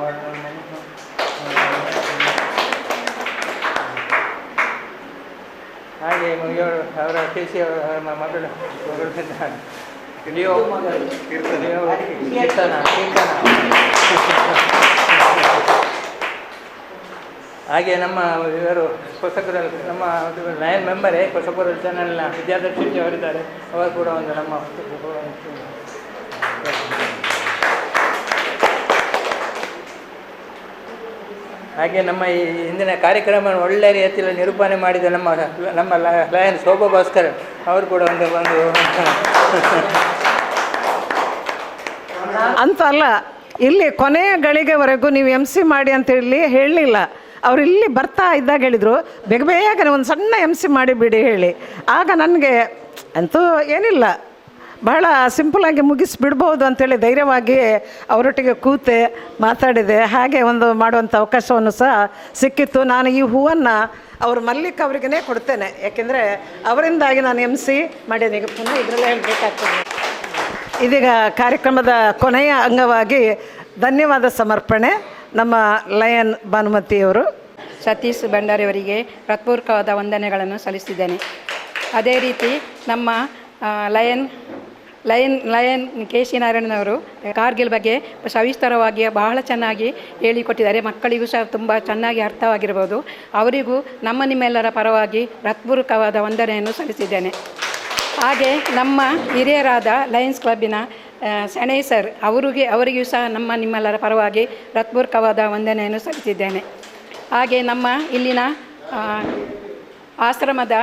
ಹಾಗೆ ಅವರ ಕೆ.ಸಿ. ಅವರ ಮಗಳು ಕೀರ್ತನ. ಹಾಗೆ ನಮ್ಮ ಇವರು ಹೊಸಕೂರಲ್ಲಿ ನಮ್ಮ ಲಯನ್ ಮೆಂಬರೇ ಹೊಸಕೂರು ಚಾನಲ್ನ ವಿದ್ಯಾಧರ್ ಶೆಟ್ಟಿ ಅವರಿದ್ದಾರೆ. ಅವರು ಕೂಡ ಒಂದು ನಮ್ಮ ಹಾಗೆ ನಮ್ಮ ಈ ಇಂದಿನ ಕಾರ್ಯಕ್ರಮವನ್ನು ಒಳ್ಳೆಯ ರೀತಿಯಲ್ಲಿ ನಿರೂಪಣೆ ಮಾಡಿದ ನಮ್ಮ ಲಯನ್ ಶೋಭಾ ಭಾಸ್ಕರ್ ಅವರು ಕೂಡ ಒಂದು ಅಂತ ಅಲ್ಲ, ಇಲ್ಲಿ ಕೊನೆಯ ಗಳಿಗೆವರೆಗೂ ನೀವು MC ಮಾಡಿ ಅಂತೇಳಿ ಹೇಳಲಿಲ್ಲ. ಅವ್ರು ಇಲ್ಲಿ ಬರ್ತಾ ಇದ್ದಾಗ ಹೇಳಿದರು, ಬೇಗನೆ ಒಂದು ಸಣ್ಣ MC ಮಾಡಿಬಿಡಿ ಹೇಳಿ. ಆಗ ನನಗೆ ಅಂತೂ ಏನಿಲ್ಲ, ಬಹಳ ಸಿಂಪಲಾಗಿ ಮುಗಿಸಿಬಿಡ್ಬೋದು ಅಂಥೇಳಿ ಧೈರ್ಯವಾಗಿ ಅವರೊಟ್ಟಿಗೆ ಕೂತೆ ಮಾತಾಡಿದೆ. ಹಾಗೆ ಒಂದು ಮಾಡುವಂಥ ಅವಕಾಶವನ್ನು ಸಹ ಸಿಕ್ಕಿತ್ತು. ನಾನು ಈ ಹೂವನ್ನು ಅವರು ಮಲ್ಲಿಕ್ ಅವರಿಗೇ ಕೊಡ್ತೇನೆ, ಯಾಕೆಂದರೆ ಅವರಿಂದಾಗಿ ನಾನು MC ಮಾಡಿದ್ದೇನೆ. ಈಗ ಪುನಃ ಇದರಲ್ಲೇ ಹೇಳಬೇಕಾಗ್ತದೆ. ಇದೀಗ ಕಾರ್ಯಕ್ರಮದ ಕೊನೆಯ ಅಂಗವಾಗಿ ಧನ್ಯವಾದ ಸಮರ್ಪಣೆ ನಮ್ಮ ಲಯನ್ ಭಾನುಮತಿಯವರು. ಸತೀಶ್ ಭಂಡಾರಿಯವರಿಗೆ ಹೃತ್ಪೂರ್ವಕವಾದ ವಂದನೆಗಳನ್ನು ಸಲ್ಲಿಸಿದ್ದೇನೆ. ಅದೇ ರೀತಿ ನಮ್ಮ ಲಯನ್ ಕೆ.ಸಿ. ನಾರಾಯಣನವರು ಕಾರ್ಗಿಲ್ ಬಗ್ಗೆ ಸವಿಸ್ತರವಾಗಿ ಬಹಳ ಚೆನ್ನಾಗಿ ಹೇಳಿಕೊಟ್ಟಿದ್ದಾರೆ. ಮಕ್ಕಳಿಗೂ ಸಹ ತುಂಬ ಚೆನ್ನಾಗಿ ಅರ್ಥವಾಗಿರ್ಬೋದು. ಅವರಿಗೂ ನಿಮ್ಮೆಲ್ಲರ ಪರವಾಗಿ ಹೃತ್ಪೂರ್ವಕವಾದ ವಂದನೆಯನ್ನು ಸಲ್ಲಿಸಿದ್ದೇನೆ. ಹಾಗೆ ನಮ್ಮ ಹಿರಿಯರಾದ ಲಯನ್ಸ್ ಕ್ಲಬ್ಬಿನ ಶೆಣೈ ಸರ್ ಅವರಿಗೂ ಸಹ ನಿಮ್ಮೆಲ್ಲರ ಪರವಾಗಿ ಹೃತ್ಪೂರ್ವಕವಾದ ವಂದನೆಯನ್ನು ಸಲ್ಲಿಸಿದ್ದೇನೆ. ಹಾಗೆ ನಮ್ಮ ಇಲ್ಲಿನ ಆಶ್ರಮದ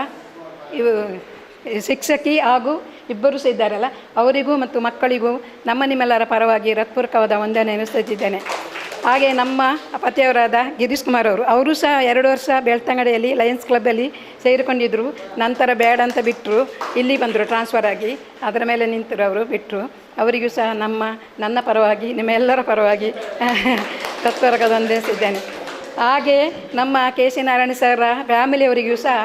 ಶಿಕ್ಷಕಿ ಹಾಗೂ ಇಬ್ಬರು ಸಹ ಇದ್ದಾರಲ್ಲ, ಅವರಿಗೂ ಮತ್ತು ಮಕ್ಕಳಿಗೂ ನಿಮ್ಮೆಲ್ಲರ ಪರವಾಗಿ ಹೃತ್ಪೂರ್ವಕವಾದ ವಂದನೆಯನ್ನು ಸಲ್ಲಿಸಿದ್ದೇನೆ. ಹಾಗೆ ನಮ್ಮ ಪತಿಯವರಾದ ಗಿರೀಶ್ ಕುಮಾರ್ ಅವರು ಸಹ 2 ವರ್ಷ ಬೆಳ್ತಂಗಡಿಯಲ್ಲಿ ಲಯನ್ಸ್ ಕ್ಲಬ್ಬಲ್ಲಿ ಸೇರಿಕೊಂಡಿದ್ದರು. ನಂತರ ಬೇಡ ಅಂತ ಬಿಟ್ಟರು, ಇಲ್ಲಿ ಬಂದರು ಟ್ರಾನ್ಸ್ಫರ್ ಆಗಿ. ಅದರ ಮೇಲೆ ನಿಂತರು, ಅವರು ಬಿಟ್ಟರು. ಅವರಿಗೂ ಸಹ ನನ್ನ ಪರವಾಗಿ ನಿಮ್ಮೆಲ್ಲರ ಪರವಾಗಿ ಹೃತ್ಪೂರ್ವಕವಾದ ವಂದಿಸಿದ್ದೇನೆ. ಹಾಗೆ ನಮ್ಮ ಕೆ.ಸಿ. ನಾರಾಯಣ ಸರ್ ಫ್ಯಾಮಿಲಿಯವರಿಗೂ ಸಹ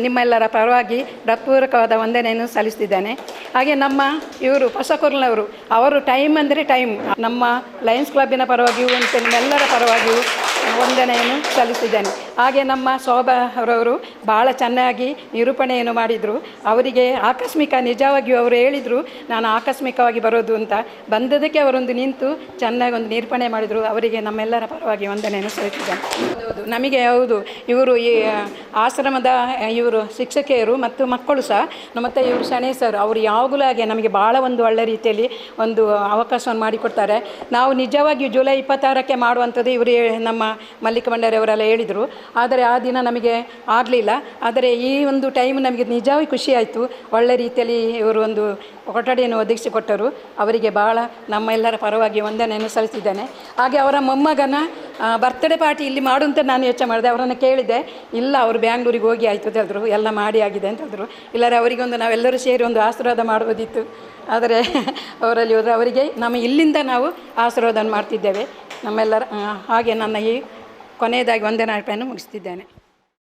ನಿಮ್ಮೆಲ್ಲರ ಪರವಾಗಿ ಹೃತ್ಪೂರ್ವಕವಾದ ವಂದನೆಯನ್ನು ಸಲ್ಲಿಸ್ತಿದ್ದೇನೆ. ಹಾಗೆ ನಮ್ಮ ಇವರು ಹೊಸಕೂರಿನವರು, ಅವರು ಟೈಮ್ ಅಂದರೆ ಟೈಮ್, ನಮ್ಮ ಲಯನ್ಸ್ ಕ್ಲಬ್ಬಿನ ಪರವಾಗಿಯೂ ಮತ್ತು ನಿಮ್ಮೆಲ್ಲರ ಪರವಾಗಿಯೂ ವಂದನೆಯನ್ನು ಸಲ್ಲಿಸಿದ್ದೇನೆ. ಹಾಗೆ ನಮ್ಮ ಶೋಭಾ ಅವರವರು ಭಾಳ ಚೆನ್ನಾಗಿ ನಿರೂಪಣೆಯನ್ನು ಮಾಡಿದರು. ಅವರಿಗೆ ನಿಜವಾಗಿಯೂ ಅವರು ಹೇಳಿದರು ನಾನು ಆಕಸ್ಮಿಕವಾಗಿ ಬರೋದು ಅಂತ. ಬಂದದಕ್ಕೆ ಅವರೊಂದು ನಿಂತು ಚೆನ್ನಾಗಿ ಒಂದು ನಿರೂಪಣೆ ಮಾಡಿದರು. ಅವರಿಗೆ ನಮ್ಮೆಲ್ಲರ ಪರವಾಗಿ ವಂದನೆಯನ್ನು ಸಲ್ಲಿಸಿದ್ದೇನೆ. ನಮಗೆ ಹೌದು, ಇವರು ಈ ಆಶ್ರಮದ ಇವರು ಶಿಕ್ಷಕಿಯರು ಮತ್ತು ಮಕ್ಕಳು ಸಹ, ಮತ್ತು ಇವರು ಶೆಣೈ ಸರ್ ಅವರು ಯಾವಾಗಲೂ ಹಾಗೆ ನಮಗೆ ಭಾಳ ಒಂದು ಒಳ್ಳೆ ರೀತಿಯಲ್ಲಿ ಒಂದು ಅವಕಾಶವನ್ನು ಮಾಡಿಕೊಡ್ತಾರೆ. ನಾವು ನಿಜವಾಗಿಯೂ ಜುಲೈ 26ಕ್ಕೆ ಮಾಡುವಂಥದ್ದು ಇವರು ನಮ್ಮ ಮಲ್ಲಿಕ ಭಂಡಾರಿ ಅವರೆಲ್ಲ ಹೇಳಿದರು. ಆದರೆ ಆ ದಿನ ನಮಗೆ ಆಗಲಿಲ್ಲ. ಆದರೆ ಈ ಒಂದು ಟೈಮ್ ನಮಗೆ ನಿಜವಾಗಿ ಖುಷಿಯಾಯಿತು. ಒಳ್ಳೆ ರೀತಿಯಲ್ಲಿ ಇವರು ಒಂದು ಕೊಠಡಿಯನ್ನು ಒದಗಿಸಿಕೊಟ್ಟರು. ಅವರಿಗೆ ಭಾಳ ನಮ್ಮೆಲ್ಲರ ಪರವಾಗಿ ವಂದನೆಯನ್ನು ಸಲ್ಲಿಸಿದ್ದೇನೆ. ಹಾಗೆ ಅವರ ಮೊಮ್ಮಗನ ಬರ್ತ್ಡೇ ಪಾರ್ಟಿ ಇಲ್ಲಿ ಮಾಡು ಅಂತ ನಾನು ಯೋಚನೆ ಮಾಡಿದೆ. ಅವರನ್ನು ಕೇಳಿದೆ, ಇಲ್ಲ ಅವರು ಬ್ಯಾಂಗ್ಳೂರಿಗೆ ಹೋಗಿ ಆಯಿತು ಅಂತ ಹೇಳಿದ್ರು, ಎಲ್ಲ ಮಾಡಿ ಆಗಿದೆ ಅಂತ ಹೇಳಿದ್ರು. ಇಲ್ಲರೆ ಅವರಿಗೊಂದು ನಾವೆಲ್ಲರೂ ಸೇರಿ ಒಂದು ಆಶೀರ್ವಾದ ಮಾಡ್ಬೋದಿತ್ತು. ಆದರೆ ಅವರಲ್ಲಿ ಹೋದರೆ ಅವರಿಗೆ ಇಲ್ಲಿಂದ ನಾವು ಆಶೀರ್ವಾದ ಮಾಡ್ತಿದ್ದೇವೆ ನಮ್ಮೆಲ್ಲರ. ಹಾಗೆ ನನ್ನ ಈ ಕೊನೆಯದಾಗಿ ವಂದನಾರ್ಪಣೆಯನ್ನು ಮುಗಿಸ್ತಿದ್ದೇನೆ.